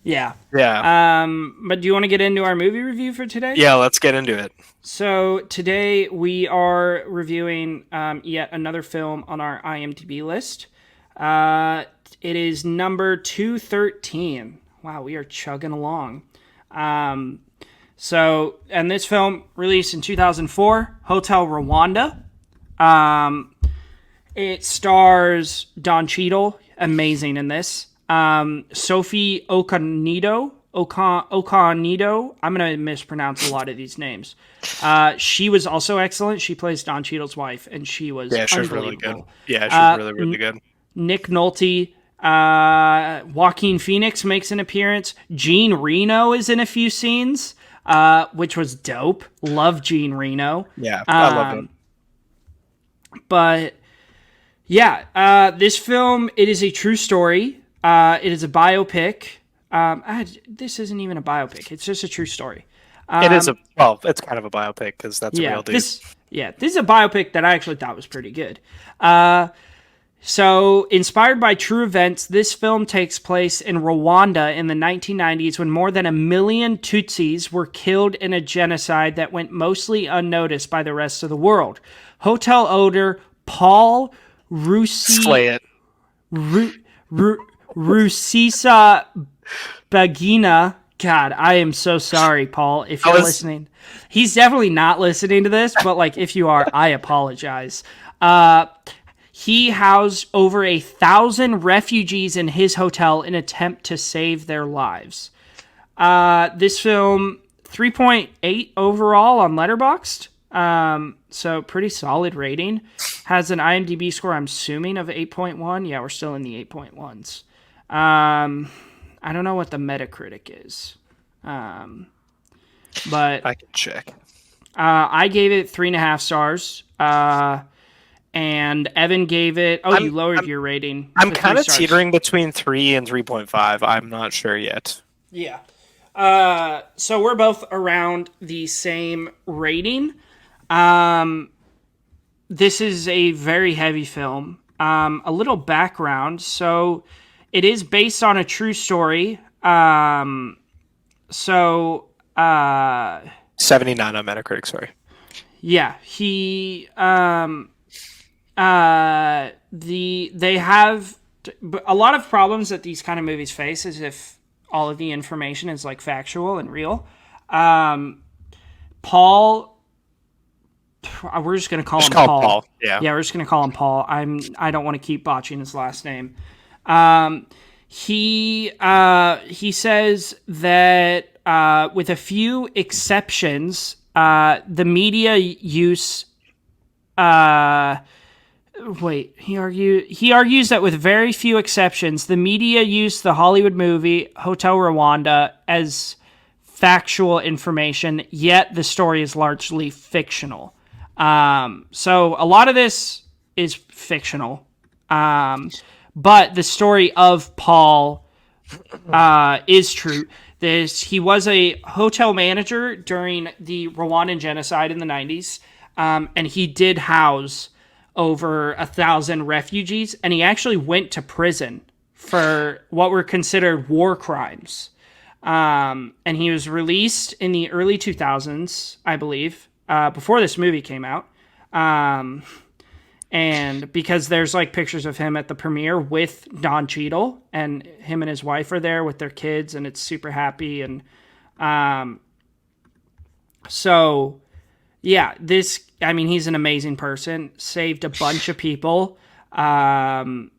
Yeah. But do you want to get into our movie review for today? Yeah, let's get into it. So today we are reviewing yet another film on our IMDb list. It is number 213. Wow, we are chugging along. And this film released in 2004, Hotel Rwanda. It stars Don Cheadle, amazing in this. Sophie Okonedo. I'm going to mispronounce a lot of these names. She was also excellent. She plays Don Cheadle's wife, and she was really good. Yeah, she was really good. Nick Nolte. Joaquin Phoenix makes an appearance. Jean Reno is in a few scenes, which was dope. Love Jean Reno. Yeah, I love him. But yeah, this film, it is a true story. It is a biopic This isn't even a biopic. It's just a true story. It's kind of a biopic because that's a real dude. This is a biopic that I actually thought was pretty good. So, inspired by true events, this film takes place in Rwanda in the 1990s when more than 1 million Tutsis were killed in a genocide that went mostly unnoticed by the rest of the world. Hotel owner Paul Slay it. Rusisa Bagina. God, I am so sorry, Paul, if you're listening. He's definitely not listening to this, but like if you are, I apologize. He housed over 1,000 refugees in his hotel in an attempt to save their lives. This film, 3.8 overall on Letterboxd. So pretty solid rating. Has an IMDb score, I'm assuming, of 8.1. Yeah, we're still in the 8.1s. I don't know what the Metacritic is. But I can check. I gave it 3.5 stars. And Evan gave it... you lowered your rating. I'm kind of teetering between 3 and 3.5. I'm not sure yet. Yeah. So we're both around the same rating. This is a very heavy film. A little background. So it is based on a true story. 79 on Metacritic, sorry. Yeah. They have a lot of problems that these kind of movies face is if all of the information is like factual and real. Paul, we're just going to call him Paul. Yeah, we're just going to call him Paul. I don't want to keep botching his last name. He says that with a few exceptions, the media use. He argues that with very few exceptions, the media used the Hollywood movie Hotel Rwanda as factual information, yet the story is largely fictional. So a lot of this is fictional. But the story of Paul is true. He was a hotel manager during the Rwandan genocide in the 90s, and he did house over 1,000 refugees, and he actually went to prison for what were considered war crimes. And he was released in the early 2000s, I believe, before this movie came out. And because there's like pictures of him at the premiere with Don Cheadle, and him and his wife are there with their kids, and it's super happy. And so, yeah, he's an amazing person, saved a bunch of people. And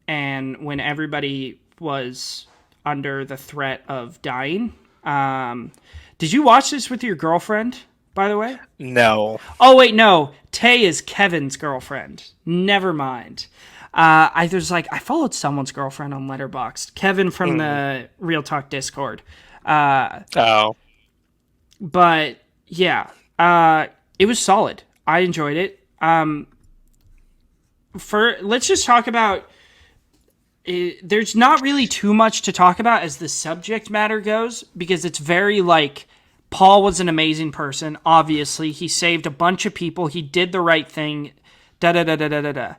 when everybody was under the threat of dying. Did you watch this with your girlfriend, by the way? No. Oh, wait, no. Tay is Kevin's girlfriend. Never mind. I followed someone's girlfriend on Letterboxd. Kevin from the Real Talk Discord. Oh. But, yeah. It was solid. I enjoyed it. Let's just talk about... there's not really too much to talk about as the subject matter goes, because it's very, Paul was an amazing person, obviously. He saved a bunch of people. He did the right thing. Da-da-da-da-da-da-da.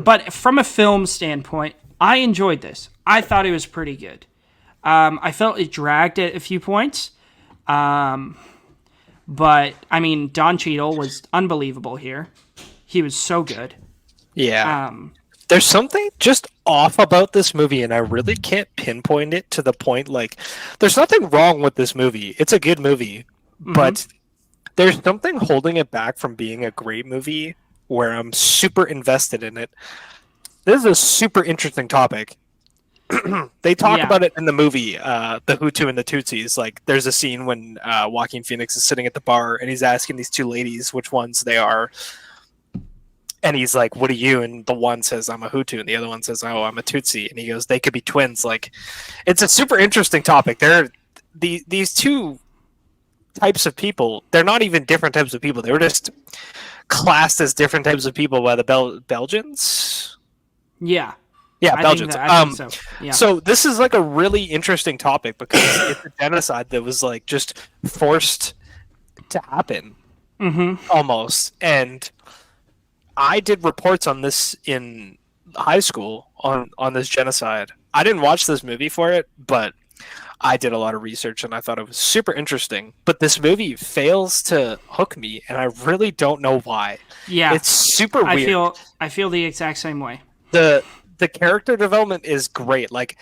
But from a film standpoint, I enjoyed this. I thought it was pretty good. I felt it dragged at a few points. But, Don Cheadle was unbelievable here. He was so good. Yeah. There's something just off about this movie, and I really can't pinpoint it to the point, there's nothing wrong with this movie. It's a good movie, but there's something holding it back from being a great movie where I'm super invested in it. This is a super interesting topic. They talk about it in the movie, the Hutu and the Tutsis. There's a scene when Joaquin Phoenix is sitting at the bar, and he's asking these two ladies which ones they are. And he's like, what are you? And the one says, I'm a Hutu. And the other one says, oh, I'm a Tutsi. And he goes, they could be twins. It's a super interesting topic. These two types of people, they're not even different types of people. They were just classed as different types of people by the Belgians. Yeah. Yeah, Belgians. I think so. Yeah. So this is like a really interesting topic because it's a genocide that was like just forced to happen almost. And I did reports on this in high school on this genocide. I didn't watch this movie for it, but I did a lot of research and I thought it was super interesting. But this movie fails to hook me, and I really don't know why. Yeah. It's super weird. I feel the exact same way. The character development is great. Like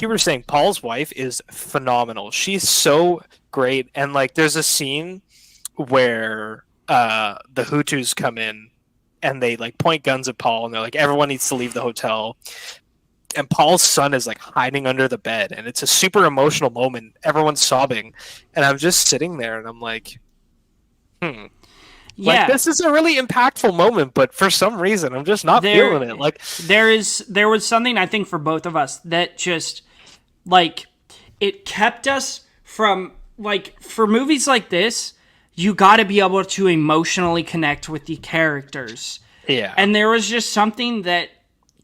you were saying, Paul's wife is phenomenal. She's so great, and like there's a scene where the Hutus come in and they like point guns at Paul, and they're like, everyone needs to leave the hotel. And Paul's son is like hiding under the bed, and it's a super emotional moment. Everyone's sobbing, and I'm just sitting there, and I'm like, Yeah. Like, this is a really impactful moment, but for some reason, I'm just not feeling it. Like, there was something, I think, for both of us that just, like, it kept us from, like, for movies like this, you got to be able to emotionally connect with the characters. Yeah. And there was just something that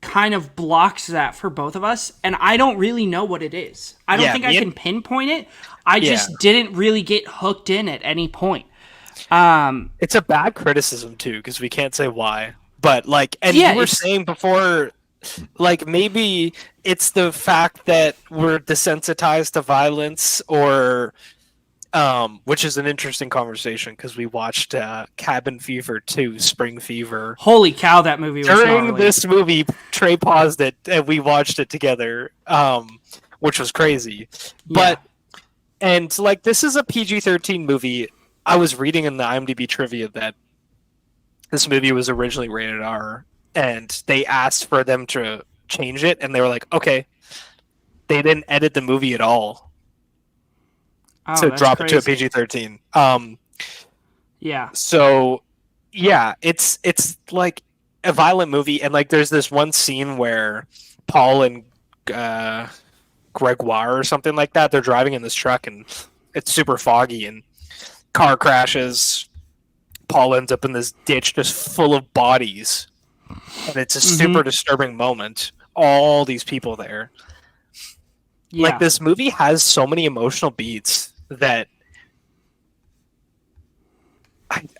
kind of blocks that for both of us, and I don't really know what it is. I don't think I can pinpoint it. I just didn't really get hooked in at any point. It's a bad criticism too, because we can't say why. But like, and you were saying before, like maybe it's the fact that we're desensitized to violence, or which is an interesting conversation because we watched Cabin Fever 2, Spring Fever. Holy cow, that movie was during gnarly. This movie. Trey paused it and we watched it together, which was crazy. But and like, this is a PG-13 movie. I was reading in the IMDb trivia that this movie was originally rated R, and they asked for them to change it, and they were like, okay. They didn't edit the movie at all to drop it to a PG-13. Yeah. So, yeah, it's like a violent movie, and like there's this one scene where Paul and Gregoire or something like that, they're driving in this truck, and it's super foggy, and car crashes. Paul ends up in this ditch just full of bodies, and it's a super disturbing moment. All these people there. Like, this movie has so many emotional beats that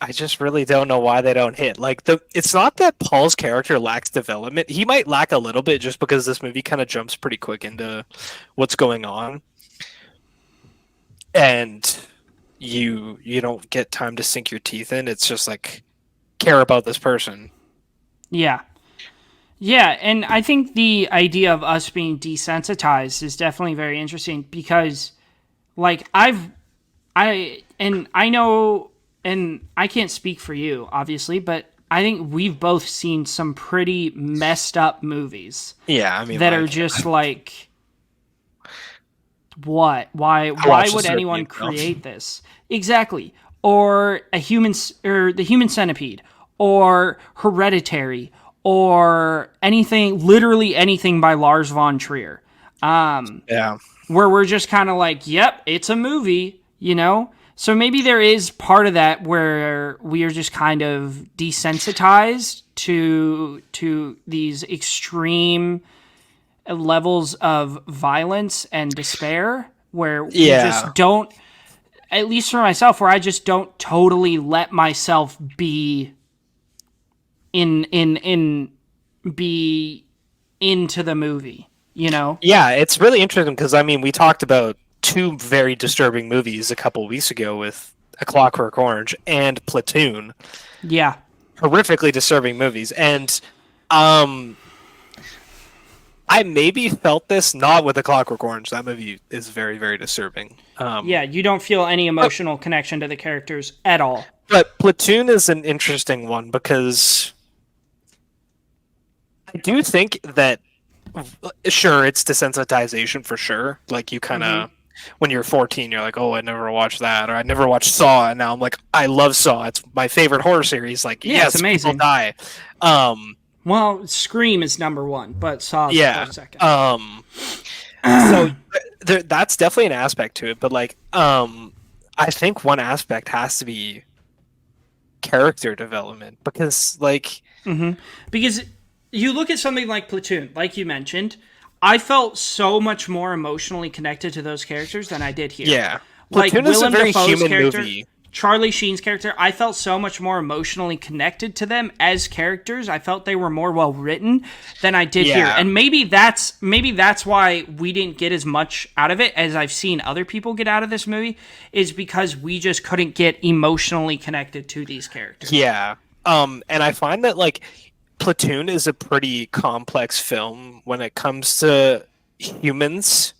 I just really don't know why they don't hit. Like, it's not that Paul's character lacks development. He might lack a little bit just because this movie kind of jumps pretty quick into what's going on, and you don't get time to sink your teeth in. It's just like, care about this person. Yeah, and I think the idea of us being desensitized is definitely very interesting because, like, I know, and I can't speak for you, obviously, but I think we've both seen some pretty messed up movies. Yeah, I mean, that are just like, what? Why would anyone create this? Exactly. Or the Human Centipede, or Hereditary, or literally anything by Lars von Trier. Yeah. Where we're just kind of like, yep, it's a movie, you know? So maybe there is part of that where we are just kind of desensitized to these extreme levels of violence and despair, where we just don't, at least for myself, where I just don't totally let myself be be into the movie, you know? Yeah, it's really interesting because, I mean, we talked about two very disturbing movies a couple weeks ago with A Clockwork Orange and Platoon. Yeah. Horrifically disturbing movies. And I maybe felt this not with A Clockwork Orange. That movie is very, very disturbing. Yeah, you don't feel any emotional connection to the characters at all. But Platoon is an interesting one because I do think that, sure, it's desensitization for sure. Like, you kind of, when you're 14, you're like, oh, I never watched that, or I never watched Saw, and now I'm like, I love Saw. It's my favorite horror series. Like, yes, it's amazing. People die. Well, Scream is number one, but Saw is second. So that's definitely an aspect to it, but like, I think one aspect has to be character development because, like, because you look at something like Platoon, like you mentioned, I felt so much more emotionally connected to those characters than I did here. Yeah. Like Platoon is a Willem very Dafoe's human character, movie. Charlie Sheen's character, I felt so much more emotionally connected to them as characters. I felt they were more well written than I did here. And maybe that's why we didn't get as much out of it as I've seen other people get out of this movie, is because we just couldn't get emotionally connected to these characters. Yeah. And I find that like Platoon is a pretty complex film when it comes to humans.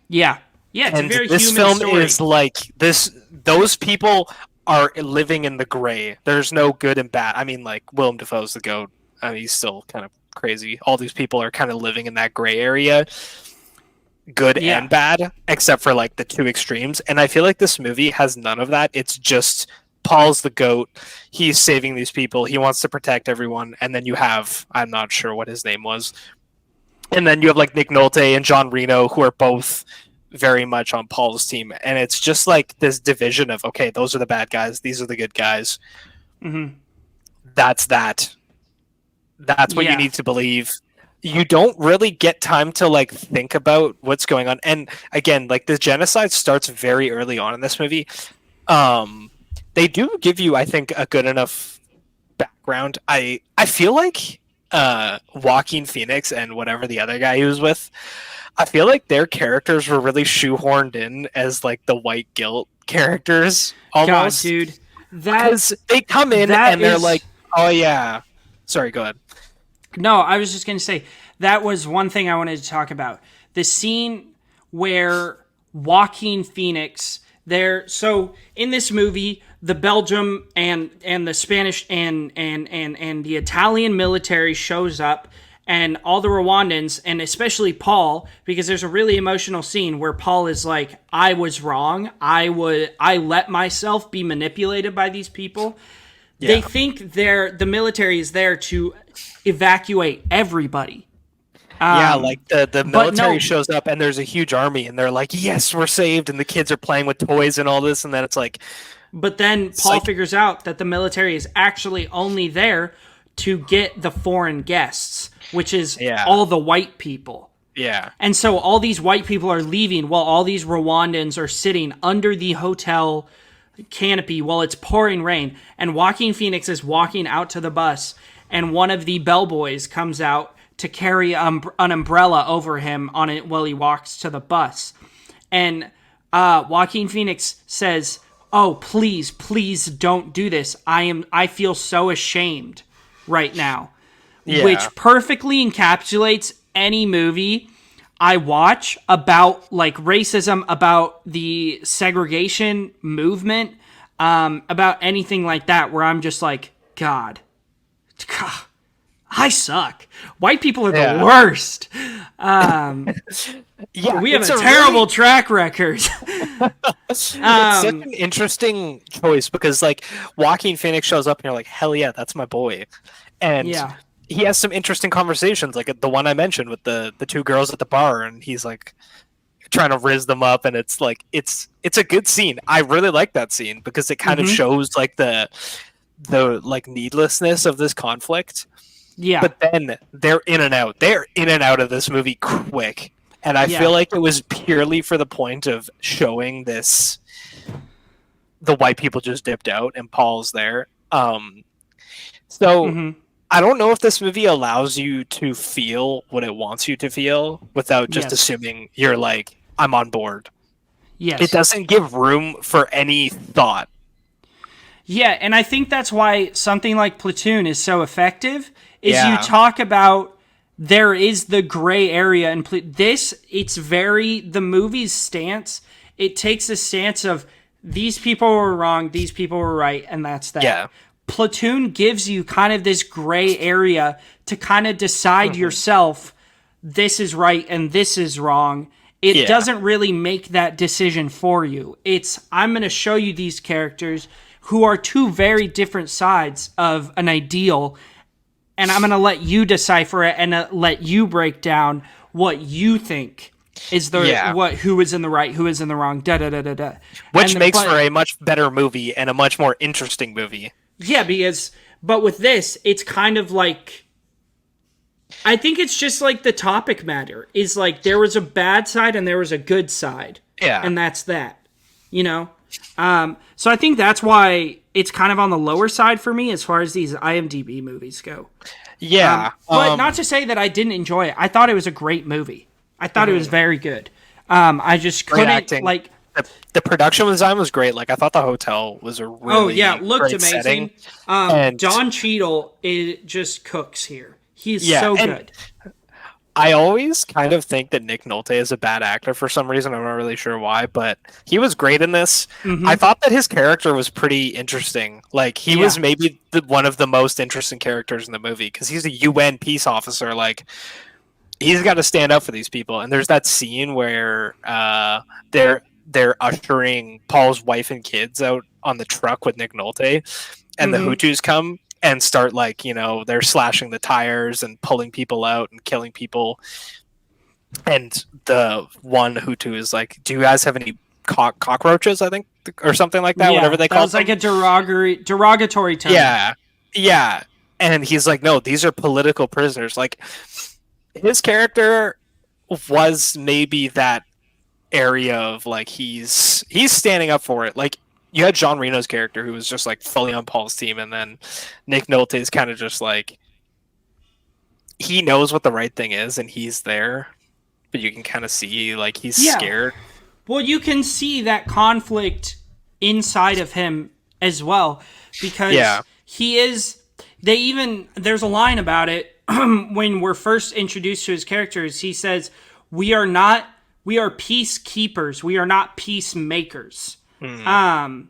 Yeah. Yeah, it's and a very this human film story. is like this. Those people are living in the gray. There's no good and bad. I mean, like Willem Dafoe's the goat. I mean, he's still kind of crazy. All these people are kind of living in that gray area, good and bad, except for like the two extremes. And I feel like this movie has none of that. It's just Paul's the goat. He's saving these people. He wants to protect everyone. And then you have, I'm not sure what his name was. And then you have like Nick Nolte and John Reno, who are both very much on Paul's team. And it's just like this division of, okay, those are the bad guys. These are the good guys. Mm-hmm. That's what you need to believe. You don't really get time to like think about what's going on. And again, like the genocide starts very early on in this movie. They do give you, I think, a good enough background. I feel like Joaquin Phoenix and whatever the other guy he was with, I feel like their characters were really shoehorned in as like the white guilt characters almost. God, dude. Because they come in and they're like, oh yeah. Sorry, go ahead. No, I was just going to say, that was one thing I wanted to talk about. The scene where Joaquin Phoenix, so in this movie, the Belgium and the Spanish and the Italian military shows up, and all the Rwandans, and especially Paul, because there's a really emotional scene where Paul is like, I was wrong. I let myself be manipulated by these people. Yeah. They think the military is there to evacuate everybody. Like the military shows up and there's a huge army and they're like, yes, we're saved, and the kids are playing with toys and all this, and then it's like... But then Paul figures out that the military is actually only there to get the foreign guests, which is all the white people. Yeah. And so all these white people are leaving while all these Rwandans are sitting under the hotel canopy while it's pouring rain. And Joaquin Phoenix is walking out to the bus, and one of the bellboys comes out to carry an umbrella over him on it while he walks to the bus. And Joaquin Phoenix says, oh, please don't do this. I feel so ashamed right now. Yeah. Which perfectly encapsulates any movie I watch about like racism, about the segregation movement, about anything like that, where I'm just like, God, I suck. White people are the worst. We have a terrible track record. It's such an interesting choice, because like Joaquin Phoenix shows up and you're like, hell yeah, that's my boy. And he has some interesting conversations, like the one I mentioned with the two girls at the bar, and he's like trying to rizz them up, and it's like it's a good scene. I really like that scene because it kind of shows like the like needlessness of this conflict. Yeah. But then they're in and out. They're in and out of this movie quick. And I feel like it was purely for the point of showing this, the white people just dipped out and Paul's there. I don't know if this movie allows you to feel what it wants you to feel without just assuming you're like, I'm on board. Yes. It doesn't give room for any thought. Yeah, and I think that's why something like Platoon is so effective, is you talk about there is the gray area in the movie's stance, it takes a stance of these people were wrong, these people were right, and that's that. Yeah. Platoon gives you kind of this gray area to kind of decide yourself, this is right and this is wrong. It doesn't really make that decision for you. I'm going to show you these characters who are two very different sides of an ideal, and I'm going to let you decipher it and let you break down what you think is who is in the right, who is in the wrong, Which makes for a much better movie and a much more interesting movie. Yeah, but with this, it's kind of like I think it's just like the topic matter is like there was a bad side and there was a good side. Yeah. And that's that, you know? So I think that's why it's kind of on the lower side for me as far as these IMDb movies go. Yeah. But not to say that I didn't enjoy it. I thought it was a great movie. I thought it was very good. I just couldn't like the production design was great. Like I thought the hotel was a really looked great amazing. setting. And Don Cheadle just cooks here. He's so good. I always kind of think that Nick Nolte is a bad actor for some reason. I'm not really sure why, but he was great in this. Mm-hmm. I thought that his character was pretty interesting. Like he was maybe one of the most interesting characters in the movie because he's a UN peace officer. Like he's got to stand up for these people. And there's that scene where they're ushering Paul's wife and kids out on the truck with Nick Nolte, and the Hutus come and start they're slashing the tires and pulling people out and killing people. And the one Hutu is like, "Do you guys have any cockroaches?" I think, or something like that. Whatever they call it. That was like a derogatory term. Yeah. And he's like, "No, these are political prisoners." Like his character was maybe that area of like he's standing up for it. Like you had Jean Reno's character who was just like fully on Paul's team, and then Nick Nolte is kind of just like he knows what the right thing is and he's there, but you can kind of see like he's scared. Well, you can see that conflict inside of him as well because he is. There's a line about it when we're first introduced to his characters. He says, We are peacekeepers. We are not peacemakers." And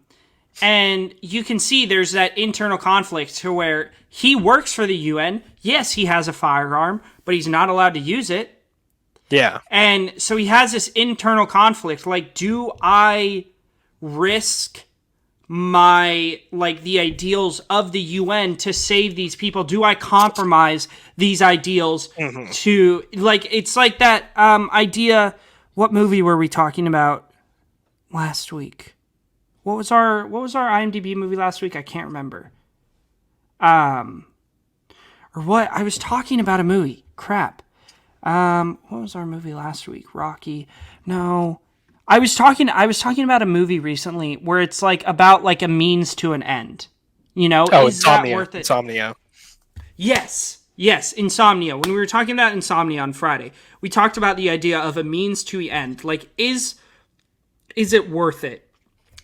you can see there's that internal conflict to where he works for the UN. Yes, he has a firearm, but he's not allowed to use it. Yeah. And so he has this internal conflict. Like, do I risk the ideals of the UN to save these people? Do I compromise these ideals to, it's like that idea. What movie were we talking about last week? What was our IMDb movie last week? I can't remember. Or what? I was talking about a movie. Crap. What was our movie last week? Rocky. No. I was talking about a movie recently where it's like about like a means to an end. You know, is that worth it? Insomnia. Yes, Insomnia. When we were talking about Insomnia on Friday, we talked about the idea of a means to the end. Like, is it worth it?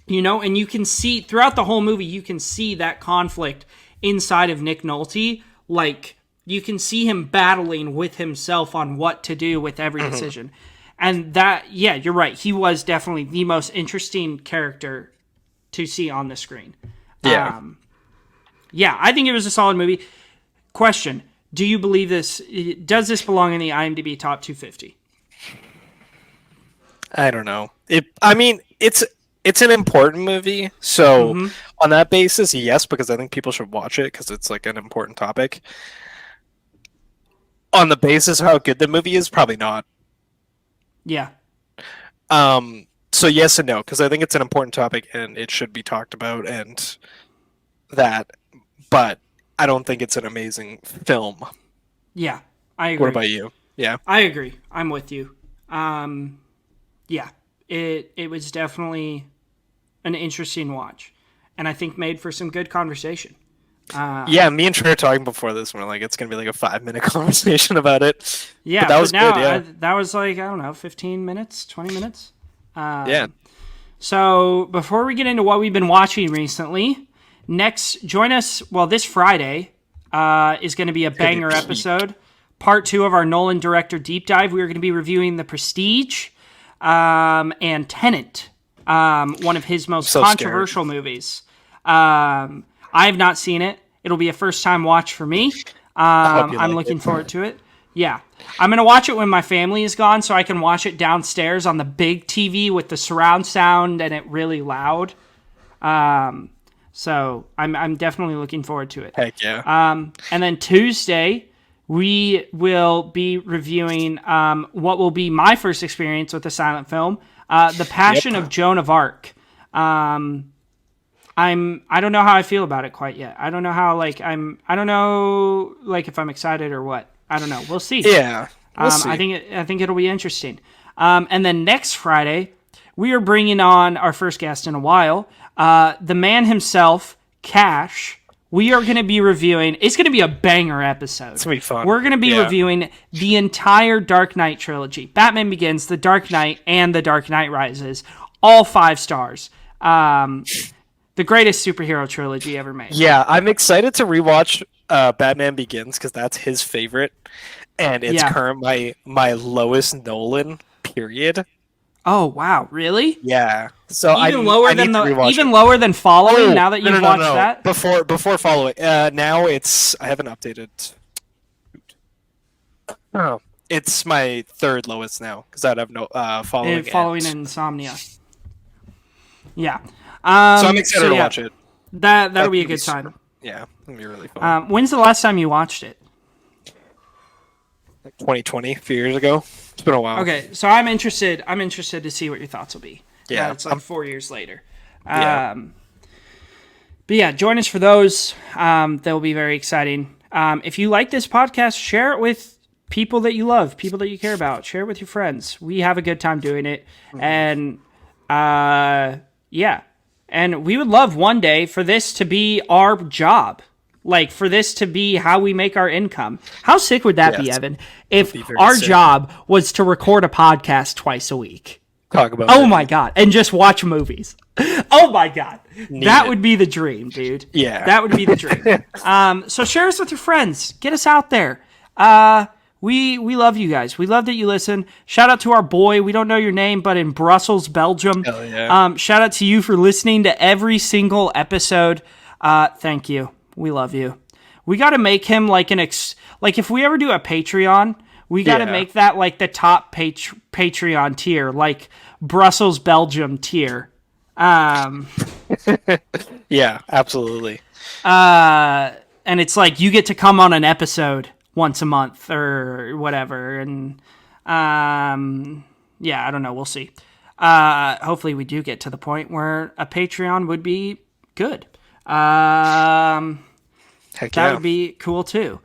You know, and you can see throughout the whole movie, you can see that conflict inside of Nick Nolte. Like, you can see him battling with himself on what to do with every decision. And that, you're right. He was definitely the most interesting character to see on the screen. Yeah. I think it was a solid movie. Question. Do you believe this? Does this belong in the IMDb top 250? I don't know. It's an important movie. So on that basis, yes, because I think people should watch it because it's like an important topic. On the basis of how good the movie is, probably not. Yeah. So yes and no, because I think it's an important topic and it should be talked about and that, but I don't think it's an amazing film. Yeah, I agree. What about you? Yeah. I agree. I'm with you. It was definitely an interesting watch, and I think made for some good conversation. Me and Trey were talking before this. We're like, it's gonna be like a 5-minute conversation about it. Yeah, but that was good. Yeah, that was like 15 minutes, 20 minutes. So before we get into what we've been watching recently, join us. Well, this Friday is going to be a banger episode, part 2 of our Nolan director deep dive. We are going to be reviewing The Prestige and Tenet, one of his most controversial movies. I have not seen it. It'll be a first-time watch for me. I'm looking forward to it. Yeah. I'm going to watch it when my family is gone so I can watch it downstairs on the big TV with the surround sound and it really loud. So I'm definitely looking forward to it. Heck yeah. And then Tuesday, we will be reviewing what will be my first experience with a silent film, The Passion of Joan of Arc. I don't know how I feel about it quite yet. I don't know how I don't know if I'm excited or what. I don't know. We'll see. Yeah, we'll see. I think it'll be interesting. And then next Friday, we are bringing on our first guest in a while, the man himself, Cash. We are going to be reviewing. It's going to be a banger episode. It's going to be fun. We're going to be reviewing the entire Dark Knight trilogy: Batman Begins, The Dark Knight, and The Dark Knight Rises. All 5 stars. The greatest superhero trilogy ever made. Yeah, I'm excited to rewatch Batman Begins because that's his favorite, and it's currently my lowest Nolan period. Oh wow, really? Yeah. So even lower than Following. Now that you've watched that, before Following. Now I haven't updated. Oh, it's my 3rd lowest now because I have no Following. Following and Insomnia. Yeah. So I'm excited to watch it. That'll be a good time. Yeah, it'll be really fun. When's the last time you watched it? 2020, a few years ago. It's been a while. Okay, so I'm interested to see what your thoughts will be. Yeah. It's like 4 years later. But yeah, join us for those. They'll be very exciting. If you like this podcast, share it with people that you love, people that you care about. Share it with your friends. We have a good time doing it. And and we would love one day for this to be our job. Like, for this to be how we make our income. How sick would that be, Evan? If our job was to record a podcast twice a week. Talk about my God. And just watch movies. Oh, my God. That would be the dream, dude. Yeah. That would be the dream. So share us with your friends. Get us out there. We love you guys. We love that you listen. Shout out to our boy. We don't know your name, but in Brussels, Belgium. Hell yeah. Shout out to you for listening to every single episode. Thank you. We love you. We got to make him like like if we ever do a Patreon, we got to make that like the top Patreon tier, like Brussels, Belgium tier. Yeah, absolutely. And it's like you get to come on an episode once a month or whatever. And I don't know. We'll see. Hopefully we do get to the point where a Patreon would be good. That would be cool too.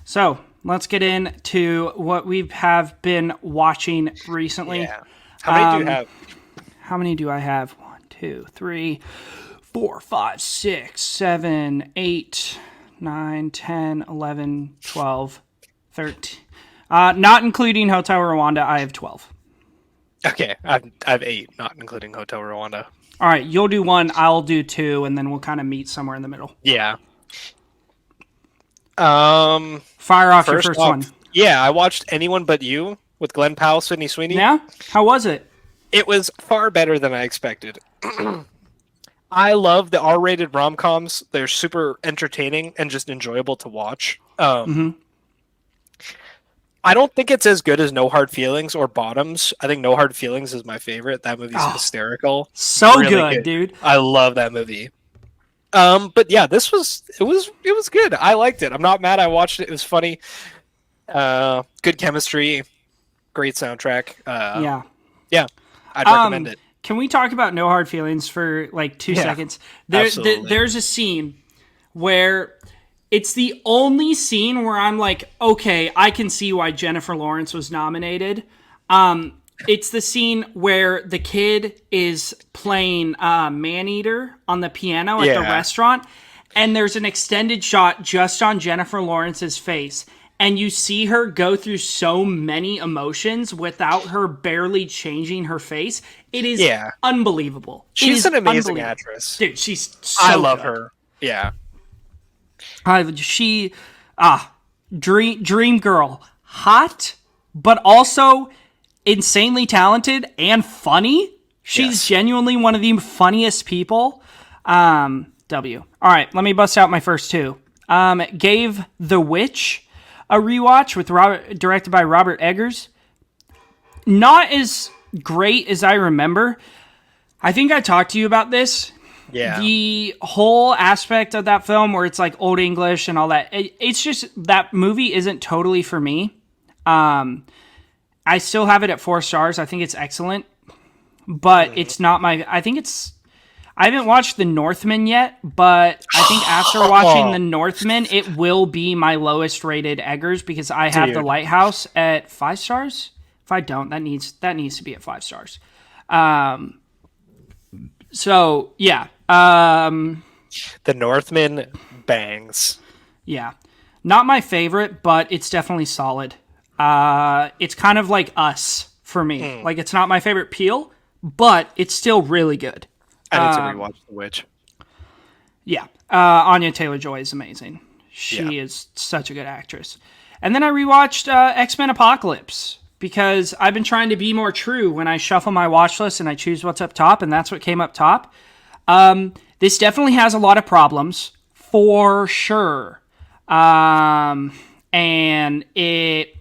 So let's get into what we have been watching recently. Yeah. How many do you have? How many do I have? 1, 2, 3, 4, 5, 6, 7, 8, 9, 10, 11, 12, 13. Not including Hotel Rwanda, I have 12. Okay, I have 8, not including Hotel Rwanda. All right, you'll do 1, I'll do 2, and then we'll kind of meet somewhere in the middle. Yeah. Fire off your first one. Yeah, I watched Anyone But You with Glenn Powell, Sydney Sweeney. Yeah? How was it? It was far better than I expected. I love the R-rated rom-coms. They're super entertaining and just enjoyable to watch. I don't think it's as good as No Hard Feelings or Bottoms. I think No Hard Feelings is my favorite. That movie's hysterical. So really good, dude. I love that movie. But yeah, it was good. I liked it. I'm not mad. I watched it. It was funny. Good chemistry. Great soundtrack. Yeah. I'd recommend it. Can we talk about No Hard Feelings for like 2 seconds? There's a scene where it's the only scene where I'm like, okay, I can see why Jennifer Lawrence was nominated. It's the scene where the kid is playing Maneater on the piano at the restaurant, and there's an extended shot just on Jennifer Lawrence's face, and you see her go through so many emotions without her barely changing her face. It is unbelievable. She's an amazing actress. Dude, she's so I love good. her. Yeah. Dream girl. Hot, but also insanely talented and funny. She's genuinely one of the funniest people. W. All right, let me bust out my first 2. Gave The Witch a rewatch with directed by Robert Eggers. Not as great as I remember. I think I talked to you about this. Yeah. The whole aspect of that film where it's like Old English and all that, it's just that movie isn't totally for me. I still have it at 4 stars. I think it's excellent, but it's not my. I haven't watched The Northman yet, but I think after watching The Northman, it will be my lowest rated Eggers because I have The Dude. Lighthouse at 5 stars. If I don't, that needs to be at 5 stars. So yeah, The Northman bangs. yeah, not my favorite, but it's definitely solid. It's kind of like Us for me. Like it's not my favorite Peel, but it's still really good. I need to rewatch The Witch. Yeah, Anya Taylor-Joy is amazing. She Yeah. is such a good actress. And then I rewatched X-Men Apocalypse because I've been trying to be more true when I shuffle my watch list and I choose what's up top, and that's what came up top. This definitely has a lot of problems, for sure. And it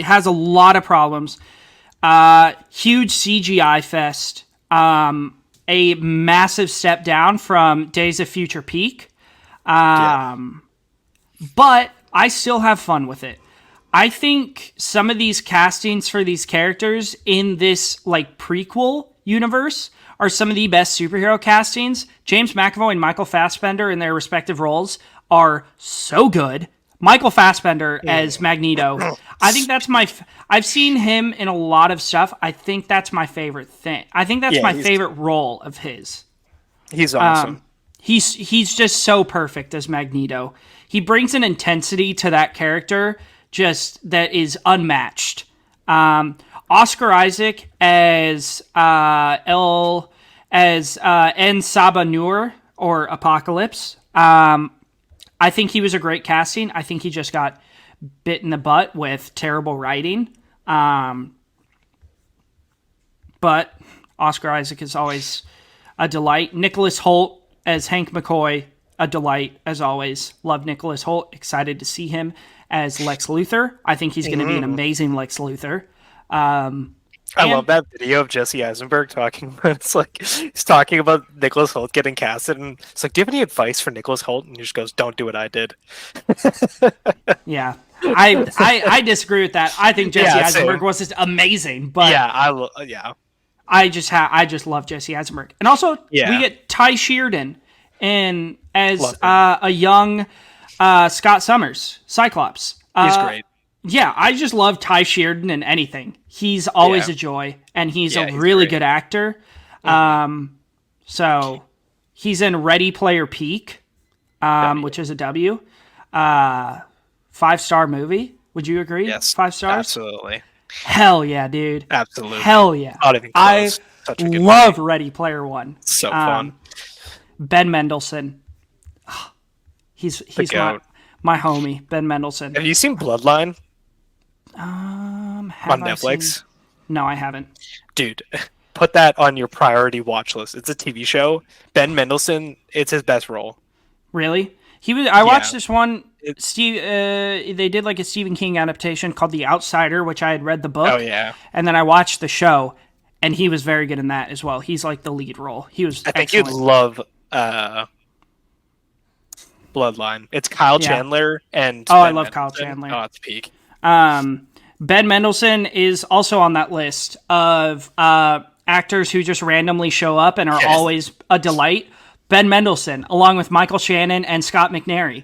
has a lot of problems. Huge CGI fest. A massive step down from Days of Future Peak. But I still have fun with it. I think some of these castings for these characters in this like prequel universe are some of the best superhero castings. James McAvoy and Michael Fassbender in their respective roles are so good. Michael Fassbender as Magneto. I think that's I've seen him in a lot of stuff. I think that's my favorite thing. I think that's my favorite role of his. He's awesome. He's just so perfect as Magneto. He brings an intensity to that character just that is unmatched. Oscar Isaac as N. Sabanur or Apocalypse. I think he was a great casting. I think he just got bit in the butt with terrible writing. But Oscar Isaac is always a delight. Nicholas Hoult as Hank McCoy, a delight as always. Love Nicholas Hoult. Excited to see him as Lex Luthor. I think he's going to be an amazing Lex Luthor. I love that video of Jesse Eisenberg talking about it's like he's talking about Nicholas Hoult getting casted, and it's like, do you have any advice for Nicholas Hoult? And he just goes, "Don't do what I did." Yeah, I disagree with that. I think Jesse Eisenberg was just amazing, but I just love Jesse Eisenberg, and also we get Ty Sheridan and as a young Scott Summers, Cyclops. He's great. Yeah, I just love Ty Sheridan in anything. He's always a joy, and he's a really good actor. So he's in Ready Player Peak, which is a W. 5-star movie. Would you agree? Yes. 5 stars? Absolutely. Hell yeah, dude. Absolutely. Hell yeah. Not even close. Such a good love movie. Ready Player One. So fun. Ben Mendelsohn. He's my homie, Ben Mendelsohn. Have you seen Bloodline? On Netflix? No, I haven't. Dude, put that on your priority watch list. It's a TV show. Ben Mendelsohn, it's his best role. Really? I watched this one. They did like a Stephen King adaptation called The Outsider, which I had read the book. Oh yeah. And then I watched the show, and he was very good in that as well. He's like the lead role. He was. I think excellent. you'd love Bloodline. It's Kyle Chandler and. I love Kyle Chandler. Oh, it's peak. Ben Mendelsohn is also on that list of actors who just randomly show up and are always a delight. Ben Mendelsohn, along with Michael Shannon and Scott McNairy.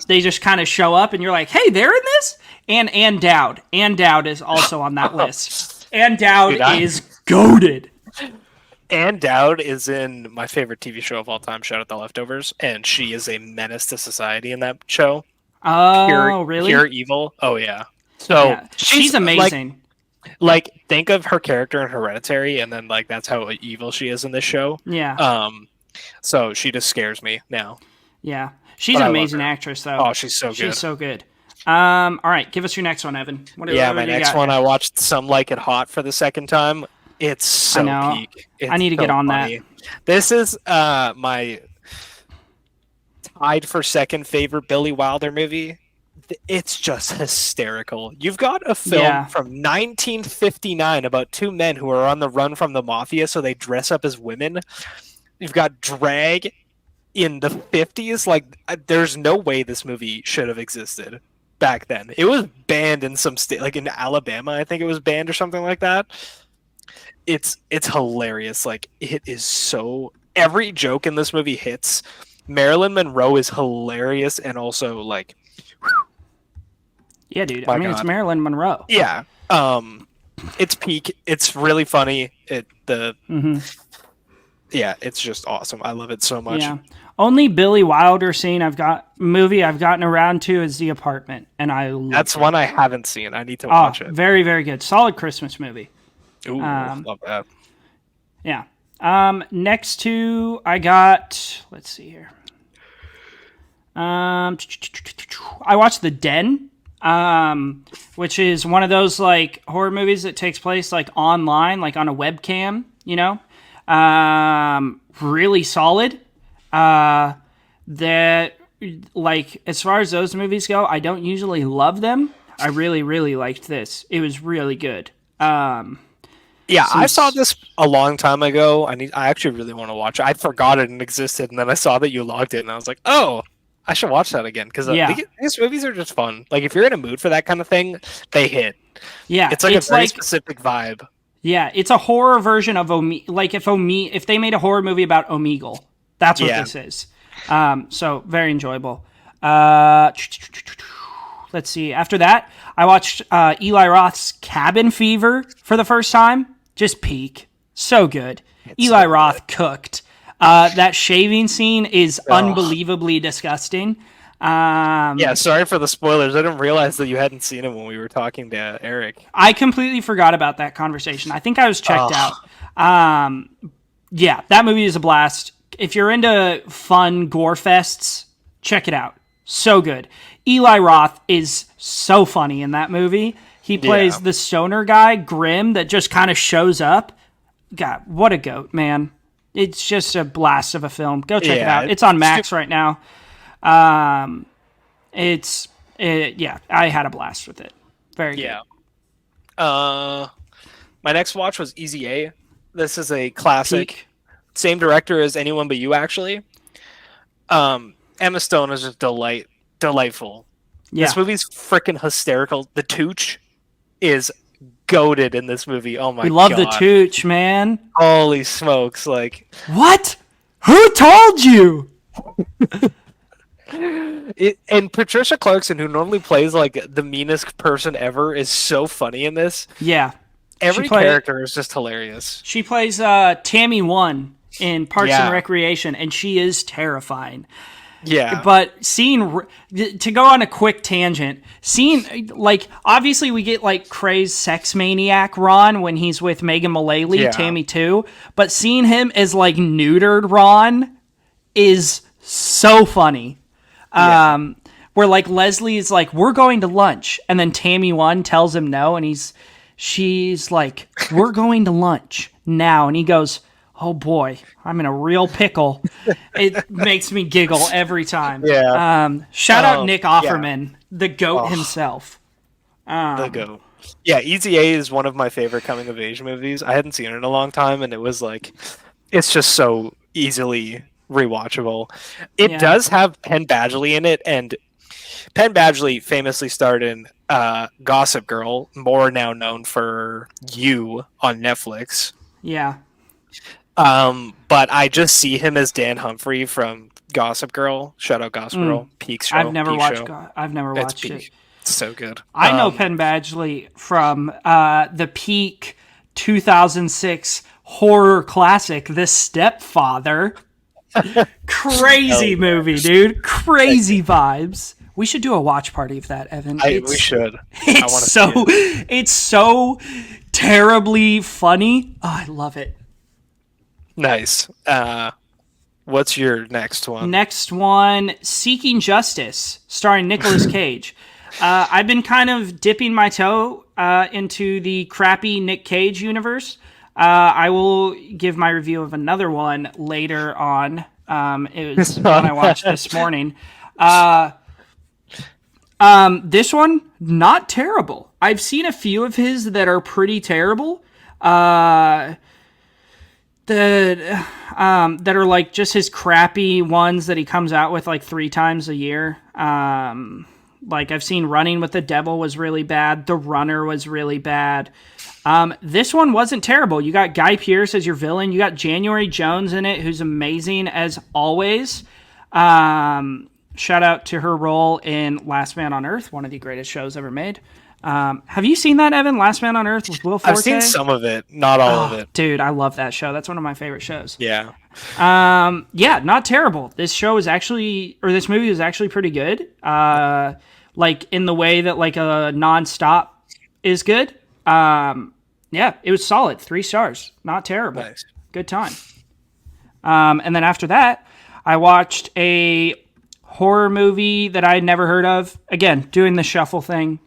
They just kind of show up and you're like, hey, they're in this? And Ann Dowd. Ann Dowd is also on that list. Ann Dowd is goated. Ann Dowd is in my favorite TV show of all time, Shout Out the Leftovers, and she is a menace to society in that show. Oh, really? Pure evil. Oh, yeah. So she's amazing. Like, think of her character in Hereditary, and then like that's how evil she is in this show. Yeah. So she just scares me now. Yeah, she's an amazing actress, though. Oh, she's so good. She's so good. All right, give us your next one, Evan. What my next one, I watched Some Like It Hot for the second time. It's so peak. I need to get on that. This is my tied for second favorite Billy Wilder movie. It's just hysterical. You've got a film from 1959 about two men who are on the run from the mafia, so they dress up as women. You've got drag in the 50s. Like, there's no way this movie should have existed back then. It was banned in some state, like in Alabama, I think it was banned or something like that. It's hilarious. Like it is so every joke in this movie hits. Marilyn Monroe is hilarious and also like Yeah, dude. I my mean, it's god. Marilyn Monroe. Yeah. It's peak. It's really funny. Yeah, it's just awesome. I love it so much. Yeah. Only Billy Wilder movie I've gotten around to is The Apartment, and I love That's it. one I haven't seen. I need to watch it. Very, very good. Solid Christmas movie. Ooh, love that. Yeah. Next to I got. Let's see here. I watched The Den, which is one of those like horror movies that takes place like online, like on a webcam. You know, really solid. That like as far as those movies go, I don't usually love them. I really, really liked this. It was really good. Yeah, I saw this a long time ago. I actually really want to watch it. I forgot it existed, and then I saw that you logged it, and I was like, oh, I should watch that again because these movies are just fun. Like if you're in a mood for that kind of thing, they hit. Yeah, it's like a very specific vibe. Yeah, it's a horror version of like if they made a horror movie about Omegle, that's what this is. So very enjoyable. Let's see. After that, I watched Eli Roth's Cabin Fever for the first time. Just peak. So good. Eli Roth cooked. That shaving scene is unbelievably disgusting. Yeah, sorry for the spoilers. I didn't realize that you hadn't seen it when we were talking to Eric. I completely forgot about that conversation. I think I was checked out. Yeah, that movie is a blast. If you're into fun gore fests, check it out. So good. Eli Roth is so funny in that movie. He plays the stoner guy, Grim, that just kind of shows up. God, what a goat, man. It's just a blast of a film. Go check it out. It's on Max right now. I had a blast with it. Very good. My next watch was Easy A. This is a classic. Same director as Anyone But You, actually. Emma Stone is just delightful. Yeah. This movie's freaking hysterical. The Tooch is goated in this movie. Oh my god. We love the Tooch, man. Holy smokes, like what? Who told you? And Patricia Clarkson, who normally plays like the meanest person ever, is so funny in this. Yeah. Every character is just hilarious. She plays Tammy One in Parks and Recreation, and she is terrifying. Yeah. But to go on a quick tangent, like, obviously we get, like, crazed sex maniac Ron when he's with Megan Mullally, Tammy 2, but seeing him as, like, neutered Ron is so funny. Where, like, Leslie is like, we're going to lunch, and then Tammy 1 tells him no, and she's like, we're going to lunch now, and he goes, oh boy, I'm in a real pickle. It makes me giggle every time. Yeah. Shout out Nick Offerman, the GOAT himself. The GOAT. Yeah, Easy A is one of my favorite coming of age movies. I hadn't seen it in a long time, and it was like, it's just so easily rewatchable. It does have Penn Badgley in it, and Penn Badgley famously starred in Gossip Girl, more now known for You on Netflix. Yeah. But I just see him as Dan Humphrey from Gossip Girl. Shout out Gossip Girl. Peak show. I've never watched it. It's so good. I know Penn Badgley from the peak 2006 horror classic, The Stepfather. Crazy movie, dude. Crazy vibes. We should do a watch party of that, Evan. We should. It's so terribly funny. Oh, I love it. Nice. What's your next one? Next one, Seeking Justice, starring Nicolas Cage. I've been kind of dipping my toe into the crappy Nick Cage universe. I will give my review of another one later on. It was one I watched this morning. This one, not terrible. I've seen a few of his that are pretty terrible. That are like just his crappy ones that he comes out with like 3 times a year. Like, I've seen Running with the Devil was really bad. The Runner was really bad. This one wasn't terrible. You got Guy Pearce as your villain. You got January Jones in it, who's amazing as always. Shout out to her role in Last Man on Earth, one of the greatest shows ever made. Have you seen that, Evan? Last Man on Earth with Will Forte? I've seen some of it, not all of it. Dude, I love that show. That's one of my favorite shows. Yeah. Yeah, not terrible. This movie is actually pretty good. Like in the way that like a nonstop is good. Yeah, it was solid. 3 stars. Not terrible. Nice. Good time. And then after that, I watched a horror movie that I had never heard of. Again, doing the shuffle thing,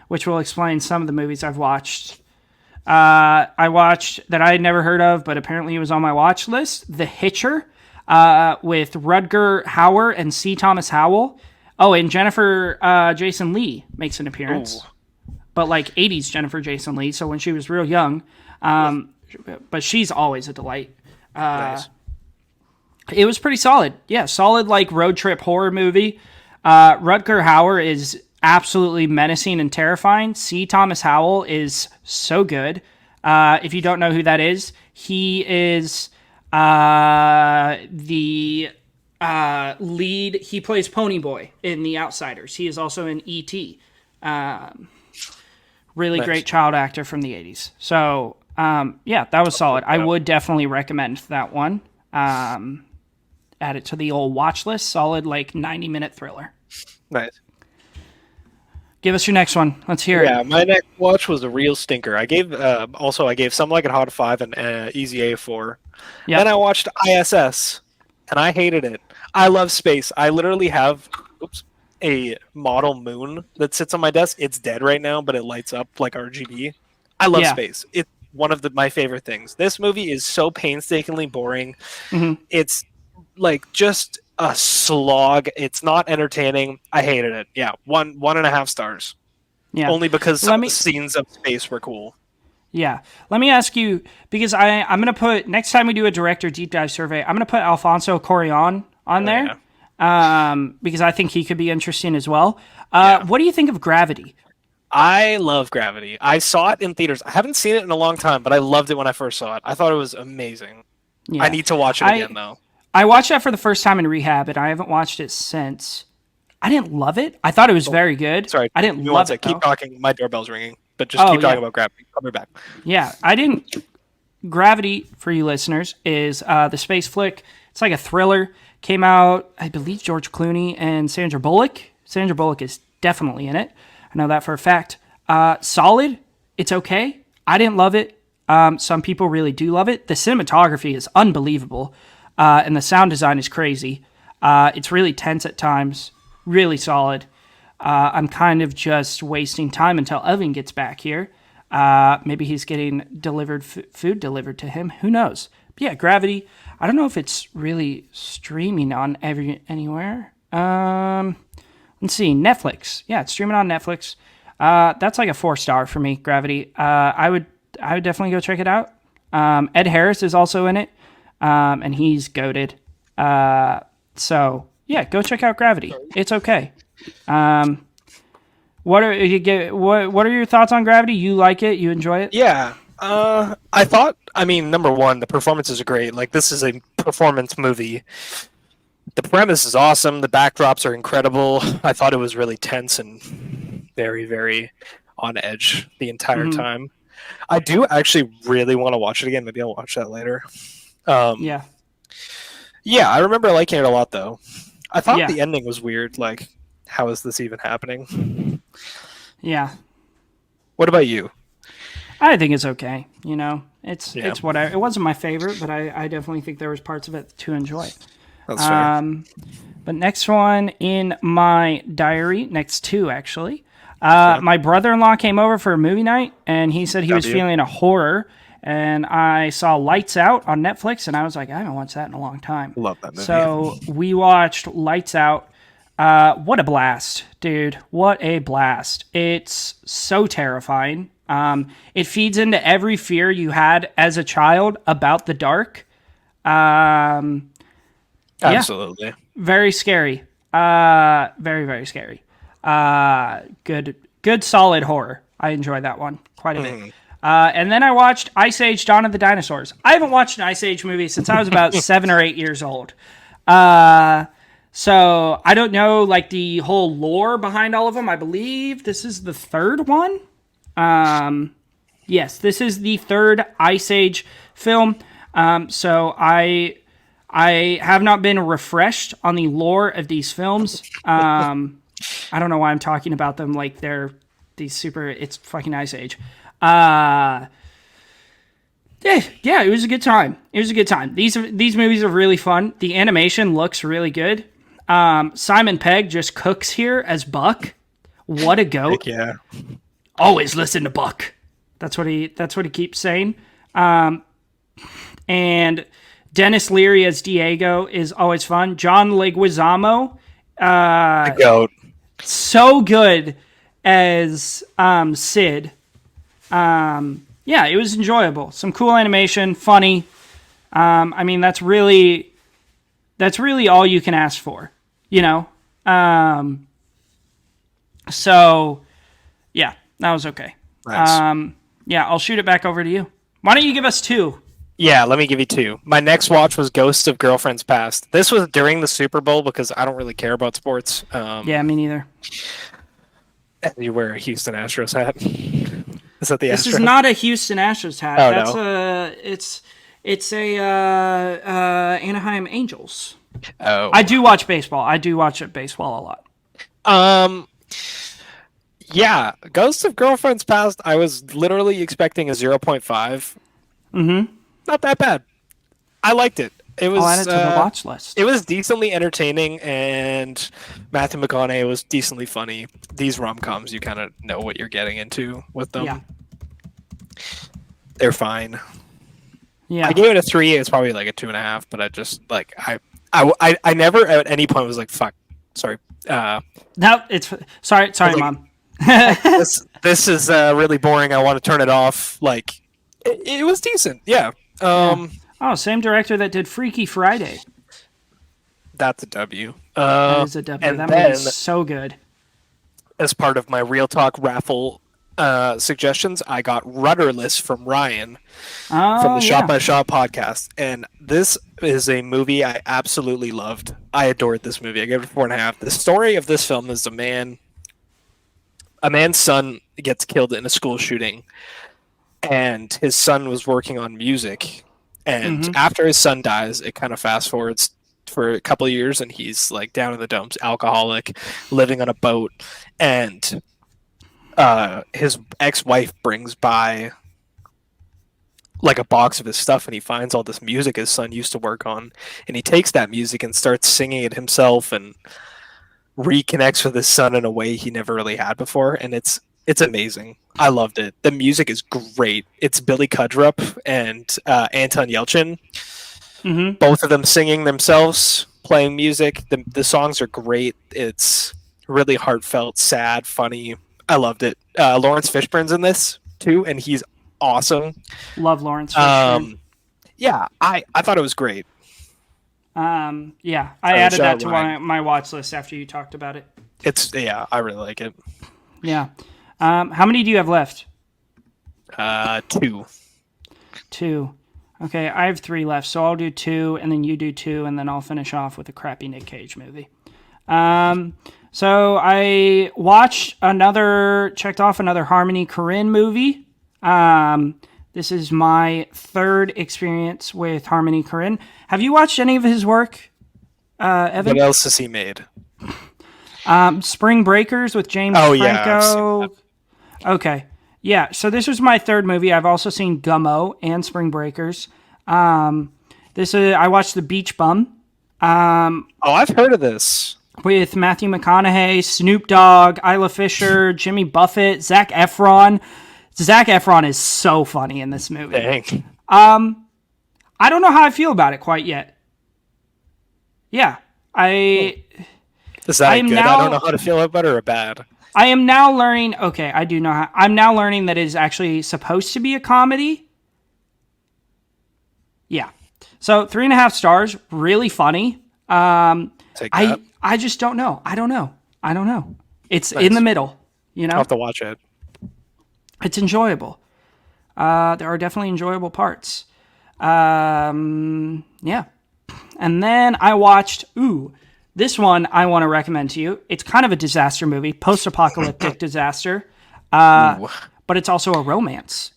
which will explain some of the movies I've watched. I watched that I had never heard of, but apparently it was on my watch list. The Hitcher, with Rutger Hauer and C. Thomas Howell. Oh, and Jennifer Jason Leigh makes an appearance. Ooh. But like 80s Jennifer Jason Leigh, so when she was real young. But she's always a delight. Nice. It was pretty solid. Yeah, solid like road trip horror movie. Rutger Hauer is absolutely menacing and terrifying. C. Thomas Howell is so good. If you don't know who that is, he is the lead. He plays Ponyboy in The Outsiders. He is also in E.T. Really nice. Great child actor from the 80s. So, yeah, that was solid. I would definitely recommend that one. Add it to the old watch list. Solid, like, 90-minute thriller. Nice. Give us your next one. Let's hear it. Yeah, my next watch was a real stinker. I gave Some Like It Hot a 5 and Easy A 4. Yep. Then I watched ISS, and I hated it. I love space. I literally have a model moon that sits on my desk. It's dead right now, but it lights up like RGB. I love space. It's one of my favorite things. This movie is so painstakingly boring. Mm-hmm. It's like just a slog. It's not entertaining. I hated it. Yeah, 1.5 stars. Yeah, only because some scenes of space were cool. Yeah, let me ask you, because I'm gonna put, next time we do a director deep dive survey, I'm gonna put Alfonso Cuarón on there. Yeah. Because I think he could be interesting as well. What do you think of Gravity? I love Gravity. I saw it in theaters. I haven't seen it in a long time, but I loved it when I first saw it. I thought it was amazing. Yeah. I need to watch it again, though. I watched that for the first time in rehab, and I haven't watched it since. I didn't love it. I thought it was very good. Sorry, I didn't love it. Keep talking. My doorbell's ringing, but just keep talking about Gravity. I'll be back. Yeah, I didn't. Gravity, for you listeners, is the space flick. It's like a thriller. Came out, I believe, George Clooney and Sandra Bullock. Sandra Bullock is definitely in it. I know that for a fact. Solid. It's okay. I didn't love it. Some people really do love it. The cinematography is unbelievable, and the sound design is crazy. It's really tense at times. Really solid. I'm kind of just wasting time until Evan gets back here. Maybe he's getting food delivered to him. Who knows? But yeah, Gravity. I don't know if it's really streaming on anywhere. Let's see, Netflix. Yeah, it's streaming on Netflix. That's like a 4-star for me, Gravity. I would definitely go check it out. Ed Harris is also in it, and he's goated. So yeah, go check out Gravity. It's okay. What are your thoughts on Gravity? You like it? You enjoy it? Yeah. Number one, the performances are great. Like, this is a performance movie. The premise is awesome. The backdrops are incredible. I thought it was really tense and very, very on edge the entire time. I do actually really want to watch it again. Maybe I'll watch that later. Yeah, I remember liking it a lot, though. I thought the ending was weird. Like, how is this even happening? Yeah. What about you? I think it's okay. You know, it's whatever. It wasn't my favorite, but I definitely think there was parts of it to enjoy. That's fair. But next one in my diary, next 2 actually. My brother-in-law came over for a movie night, and he said he was feeling a horror. And I saw Lights Out on Netflix, and I was like, I haven't watched that in a long time. Love that movie. So we watched Lights Out. What a blast, dude. What a blast. It's so terrifying. It feeds into every fear you had as a child about the dark. Absolutely. Very scary. Very, very scary. Good, solid horror. I enjoyed that one quite a bit. And then I watched Ice Age: Dawn of the Dinosaurs. I haven't watched an Ice Age movie since I was about 7 or 8 years old. So I don't know like the whole lore behind all of them. I believe this is the third one. Yes, this is the third Ice Age film. So I have not been refreshed on the lore of these films. I don't know why I'm talking about them like they're these super. It's fucking Ice Age. Yeah, it was a good time. These movies are really fun. The animation looks really good. Simon Pegg just cooks here as Buck. What a goat! Heck yeah. Always listen to Buck. That's what he keeps saying. And Dennis Leary as Diego is always fun. John Leguizamo, The goat. so good as Sid. Yeah, it was enjoyable. Some cool animation, funny. I mean, that's really all you can ask for, you know? So, yeah, that was okay. Nice. Yeah, I'll shoot it back over to you. Why don't you give us 2? Yeah, let me give you 2. My next watch was Ghosts of Girlfriends Past. This was during the Super Bowl because I don't really care about sports. Yeah, me neither. You wear a Houston Astros hat. Is that the Astros? This is not a Houston Astros hat. Oh, That's no. It's a Anaheim Angels. Oh. I do watch baseball. I do watch baseball a lot. Yeah, Ghosts of Girlfriends Past, I was literally expecting a 0.5. Mm-hmm. Not that bad. I liked it. I'll add it to the watch list. It was decently entertaining, and Matthew McConaughey was decently funny. These rom-coms, you kind of know what you're getting into with them. Yeah. They're fine. Yeah. I gave it a 3. It's probably like a 2.5, but I just like I never at any point was like, fuck, sorry. No, it's sorry, like, Mom. this is really boring. I want to turn it off. Like, it was decent. Yeah. Oh, same director that did Freaky Friday. That's a W. That is a W. And that then, movie's so good. as part of my Real Talk raffle suggestions, I got Rudderless from Ryan from the Shot by Shot podcast. And this is a movie I absolutely loved. I adored this movie. I gave it a 4.5. The story of this film is a man's son gets killed in a school shooting, and his son was working on music. And after his son dies, it kind of fast forwards for a couple of years, and he's like down in the dumps, alcoholic, living on a boat, and his ex-wife brings by like a box of his stuff, and he finds all this music his son used to work on, and he takes that music and starts singing it himself and reconnects with his son in a way he never really had before, and it's amazing. I loved it. The music is great. It's Billy Cudrup and Anton Yelchin, both of them singing themselves, playing music. The songs are great. It's really heartfelt, sad, funny. I loved it. Lawrence Fishburne's in this too, and he's awesome. Love Lawrence Fishburne. Yeah, I thought it was great. Yeah, I added that to my watch list after you talked about it. I really like it. Yeah. How many do you have left? 2. 2. Okay, I have 3 left, so I'll do 2, and then you do 2, and then I'll finish off with a crappy Nick Cage movie. So I checked off another Harmony Korine movie. This is my 3rd experience with Harmony Korine. Have you watched any of his work, Evan? What else has he made? Spring Breakers with James Franco. Yeah, okay. Yeah, so this was my 3rd movie. I've also seen Gummo and Spring Breakers. I watched The Beach Bum. I've heard of this. With Matthew McConaughey, Snoop Dogg, Isla Fisher, Jimmy Buffett, Zac Efron. Zac Efron is so funny in this movie. Dang. I don't know how I feel about it quite yet. Yeah, Is that good? I don't know how to feel about it or bad. I am now learning. Okay, I do know how. I'm now learning that it is actually supposed to be a comedy. Yeah. So 3.5 stars. Really funny. take that. I just don't know. I don't know. It's Nice. in the middle, you know? I'll have to watch it. It's enjoyable. There are definitely enjoyable parts. Yeah. And then I watched, this one I want to recommend to you. It's kind of a disaster movie, post-apocalyptic disaster, but it's also a romance.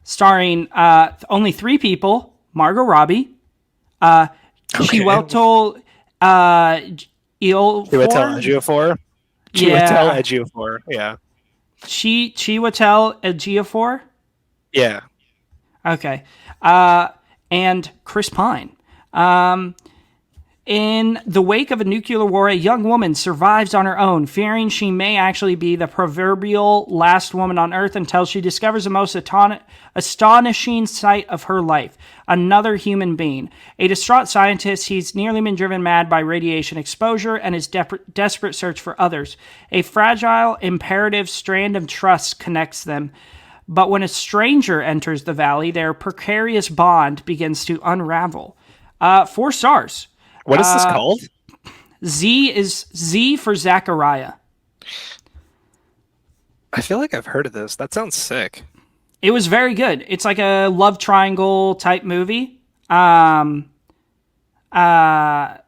Starring only 3 people: Margot Robbie, Chiwetel Ejiofor. Chiwetel Ejiofor. Yeah. Chiwetel Ejiofor. Yeah. Okay. And Chris Pine. In the wake of a nuclear war, a young woman survives on her own, fearing she may actually be the proverbial last woman on Earth until she discovers the most astonishing sight of her life: another human being. A distraught scientist, he's nearly been driven mad by radiation exposure and his desperate search for others. A fragile, imperative strand of trust connects them. But when a stranger enters the valley, their precarious bond begins to unravel. 4 stars. What is this called? Z is Z for Zachariah. I feel like I've heard of this. That sounds sick. It was very good. It's like a love triangle type movie. Yeah, it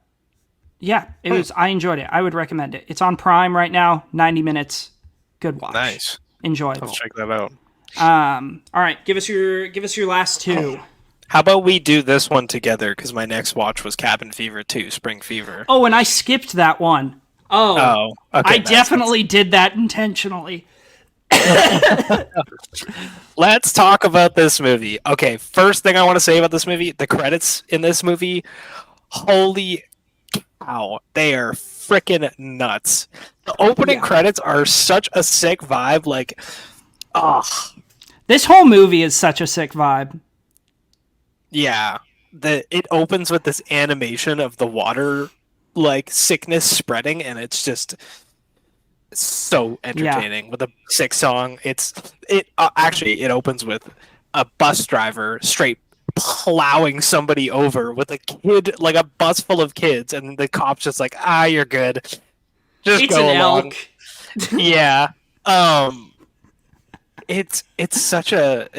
was. I enjoyed it. I would recommend it. It's on Prime right now. 90 minutes. Good watch. Nice. Enjoyable. Let's check that out. All right, give us your last 2. How about we do this one together? Because my next watch was Cabin Fever 2, Spring Fever. Oh, and I skipped that one. Oh, okay, I definitely did that intentionally. Let's talk about this movie. Okay, first thing I want to say about this movie, the credits in this movie, holy cow, they are freaking nuts. The opening credits are such a sick vibe, like, This whole movie is such a sick vibe. Yeah, it opens with this animation of the water, like, sickness spreading, and it's just so entertaining with a sick song. It opens with a bus driver straight plowing somebody over with a kid, like a bus full of kids, and the cop's just like, you're good, just go along. Yeah. It's such a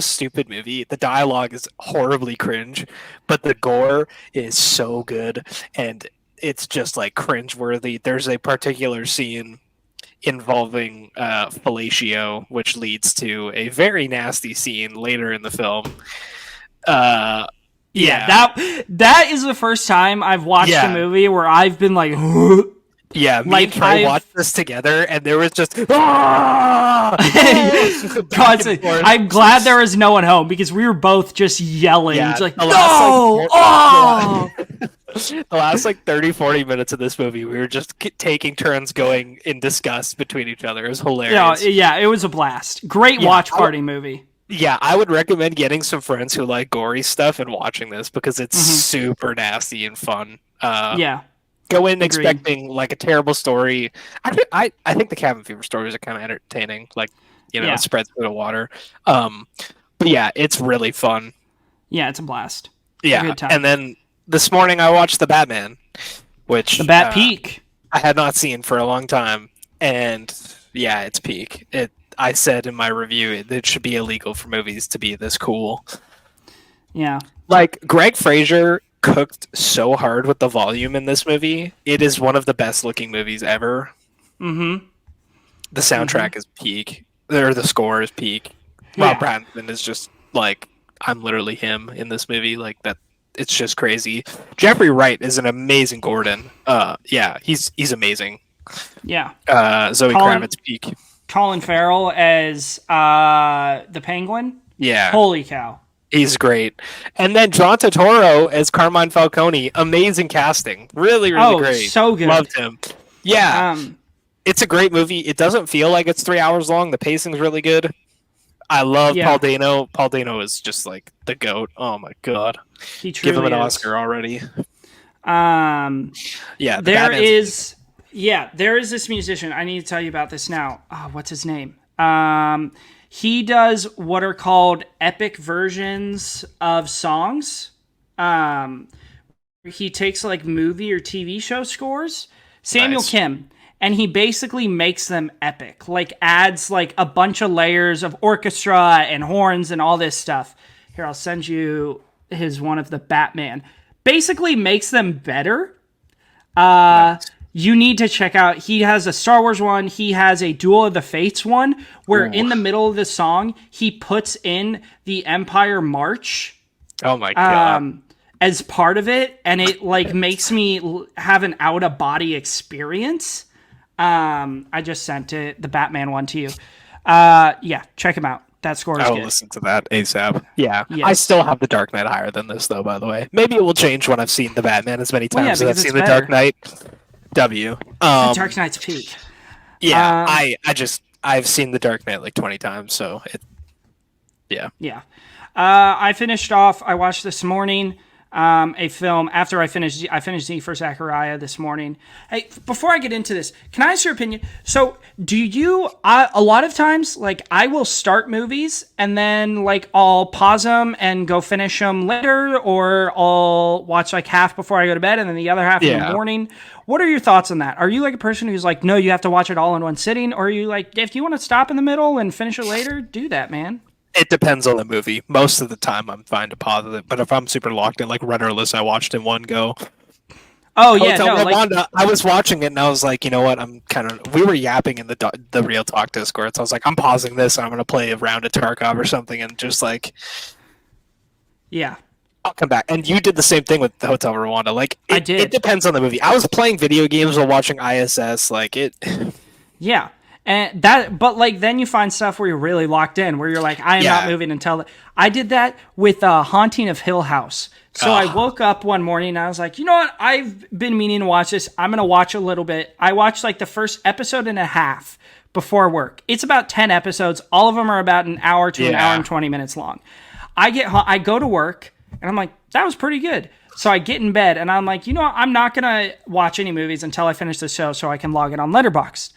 stupid movie. The dialogue is horribly cringe, but the gore is so good, and it's just like cringe-worthy. There's a particular scene involving fellatio, which leads to a very nasty scene later in the film. That is the first time I've watched a movie where I've been like, yeah, me and Trey watched this together, and there was just I'm glad there was no one home because we were both just yelling. Yeah, like, the last like 30-40 minutes of this movie, we were just taking turns going in disgust between each other. It was hilarious. Yeah, it was a blast. Great watch party movie. Yeah, I would recommend getting some friends who like gory stuff and watching this because it's super nasty and fun. Go in expecting like a terrible story. I think the Cabin Fever stories are kind of entertaining. Like, it spreads through the water. But yeah, it's really fun. Yeah, it's a blast. Yeah, good time. And then this morning I watched The Batman, which The Bat Peak I had not seen for a long time, and yeah, it's peak. I said in my review it should be illegal for movies to be this cool. Yeah, like Greg Fraser cooked so hard with the volume in this movie. It is one of the best looking movies ever. The soundtrack is peak. The score is peak. Rob Brandon is just like, I'm literally him in this movie. Like that, it's just crazy. Jeffrey Wright is an amazing Gordon. He's amazing. Yeah. Zoe Kravitz peak. Colin Farrell as the Penguin. Yeah. Holy cow. He's great. And then John Turturro as Carmine Falcone. Amazing casting. Really, really great. So good. Loved him. Yeah. It's a great movie. It doesn't feel like it's 3 hours long. The pacing's really good. I love Paul Dano. Paul Dano is just like the GOAT. Oh my God. He truly Give him an is. Oscar already. There is this musician. I need to tell you about this now. Oh, what's his name? He does what are called epic versions of songs, he takes like movie or TV show scores, Samuel Nice. Kim, and he basically makes them epic. Like adds like a bunch of layers of orchestra and horns and all this stuff. Here, I'll send you his one of the Batman. Basically makes them better. Nice. You need to check out. He has a Star Wars one. He has a Duel of the Fates one where in the middle of the song he puts in the Empire March Oh my god. as part of it, and it like makes me have an out of body experience. I just sent it, the Batman one, to you. Yeah, check him out. That score is I'll good. listen to that ASAP. Yeah. Yes. I still have The Dark Knight higher than this, though, by the way. Maybe it will change when I've seen The Batman as many Well, yeah, times as I've because seen it's The Dark Knight. W. Dark Knight's peak. Yeah, I've seen The Dark Knight like 20 times, so yeah. Yeah. I watched this morning a film after I finished Z for Zachariah this morning. Hey, before I get into this, can I ask your opinion? So, do you, a lot of times, like, I will start movies and then, like, I'll pause them and go finish them later, or I'll watch, like, half before I go to bed and then the other half in the morning. What are your thoughts on that? Are you, like, a person who's like, no, you have to watch it all in one sitting? Or are you, like, if you want to stop in the middle and finish it later, do that, man. It depends on the movie. Most of the time, I'm fine to pause it, but if I'm super locked in, like Rudderless, I watched in one go. Oh, yeah, Hotel no, like... Rwanda, I was watching it and I was like, you know what? We were yapping in the Real Talk Discord, so I was like, I'm pausing this and I'm going to play a round of Tarkov or something and just like, Yeah. I'll come back. And you did the same thing with the Hotel Rwanda. Like, I did. It depends on the movie. I was playing video games while watching ISS. Like, it. Yeah. And that, but like, then you find stuff where you're really locked in, where you're like, I am not moving until I did that with Haunting of Hill House. So I woke up one morning and I was like, you know what? I've been meaning to watch this. I'm going to watch a little bit. I watched like the first episode and a half before work. It's about 10 episodes. All of them are about an hour to an hour and 20 minutes long. I go to work and I'm like, that was pretty good. So I get in bed and I'm like, you know what? I'm not going to watch any movies until I finish the show so I can log it on Letterboxd.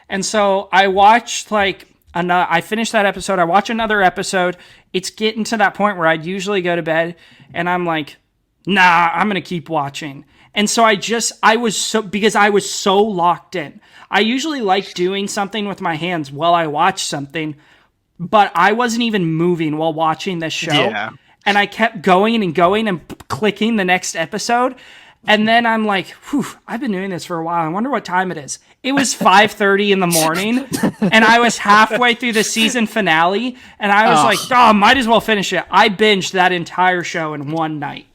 And so I watched I finished that episode. I watch another episode. It's getting to that point where I'd usually go to bed and I'm like, nah, I'm going to keep watching. And so because I was so locked in. I usually like doing something with my hands while I watch something, but I wasn't even moving while watching this show. Yeah. And I kept going and clicking the next episode. And then I'm like, whew, I've been doing this for a while. I wonder what time it is. It was 5:30 in the morning, and I was halfway through the season finale, and I was like, oh, might as well finish it. I binged that entire show in one night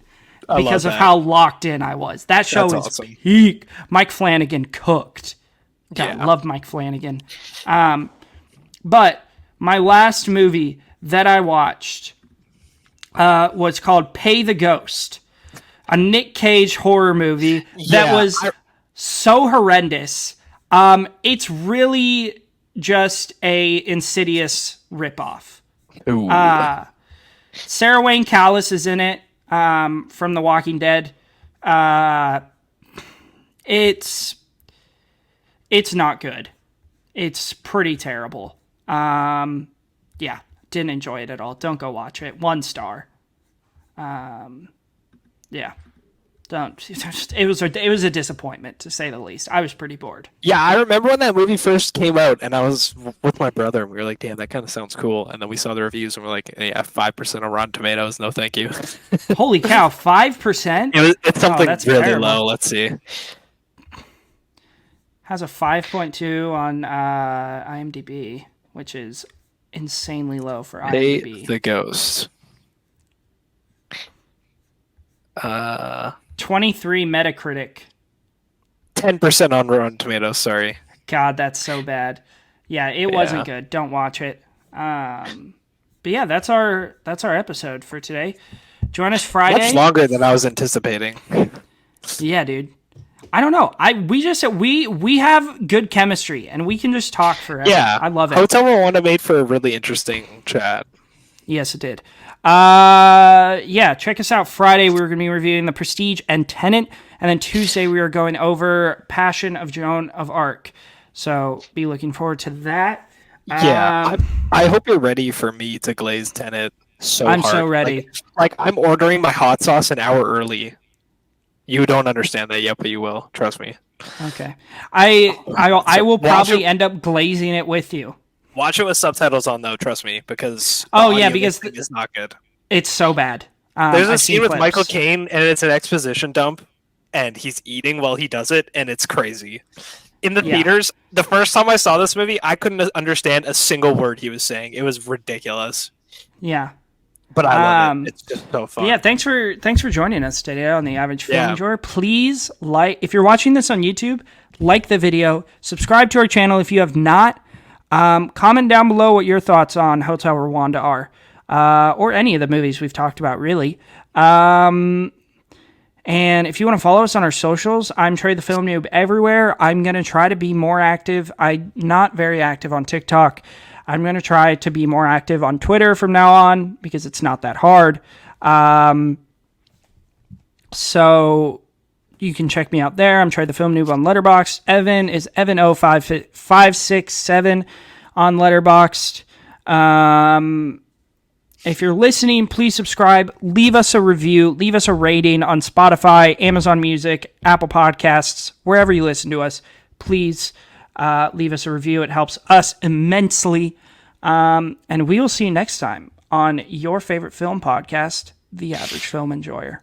because of how locked in I was. That show is awesome. peak. Mike Flanagan cooked. God, Yeah. love Mike Flanagan. But my last movie that I watched was called Pay the Ghost. A Nick Cage horror movie that was so horrendous. It's really just a Insidious ripoff. Ooh. Sarah Wayne Callis is in it from The Walking Dead. It's not good. It's pretty terrible. Yeah, didn't enjoy it at all. Don't go watch it. 1 star. Yeah, don't. It was a disappointment, to say the least. I was pretty bored. Yeah, I remember when that movie first came out, and I was with my brother, and we were like, damn, that kind of sounds cool. And then we saw the reviews, and we're like, yeah, 5% on Rotten Tomatoes. No, thank you. Holy cow, 5%? It's something that's really terrible. low. Let's see. Has a 5.2 on IMDb, which is insanely low for Pay IMDb. the Ghost. 23 Metacritic. 10% on Rotten Tomatoes, sorry. God, that's so bad. Yeah, it wasn't good. Don't watch it. But yeah, that's our episode for today. Join us Friday. Much longer than I was anticipating. Yeah, dude. I don't know. We have good chemistry and we can just talk forever. Yeah, I love it. Hotel Rwanda made for a really interesting chat. Yes, it did. Yeah, check us out Friday. We're going to be reviewing The Prestige and Tenet, and then Tuesday we are going over Passion of Joan of Arc. So be looking forward to that. Yeah, I hope you're ready for me to glaze Tenet. I'm so ready. Like I'm ordering my hot sauce an hour early. You don't understand that yet, but you will. Trust me. Okay. I will probably it. end up glazing it with you. Watch it with subtitles on, though. Trust me, because because it's not good. It's so bad. There's a I've scene seen with clips. Michael Caine, and it's an exposition dump, and he's eating while he does it, and it's crazy. In the theaters, the first time I saw this movie, I couldn't understand a single word he was saying. It was ridiculous. Yeah. But I love it. It's just so fun. Yeah, thanks for joining us today on the Average Film Enjoyer. Please if you're watching this on YouTube, like the video, subscribe to our channel if you have not. Comment down below what your thoughts on Hotel Rwanda are, or any of the movies we've talked about, really. And if you want to follow us on our socials, I'm Trey the Film Noob everywhere. I'm going to try to be more active. I'm not very active on TikTok. I'm going to try to be more active on Twitter from now on because it's not that hard. So you can check me out there. I'm Trey the Film Noob on Letterboxd. Evan is Evan05567 on Letterboxd. If you're listening, please subscribe. Leave us a review. Leave us a rating on Spotify, Amazon Music, Apple Podcasts, wherever you listen to us. Please leave us a review. It helps us immensely. And we will see you next time on your favorite film podcast, The Average Film Enjoyer.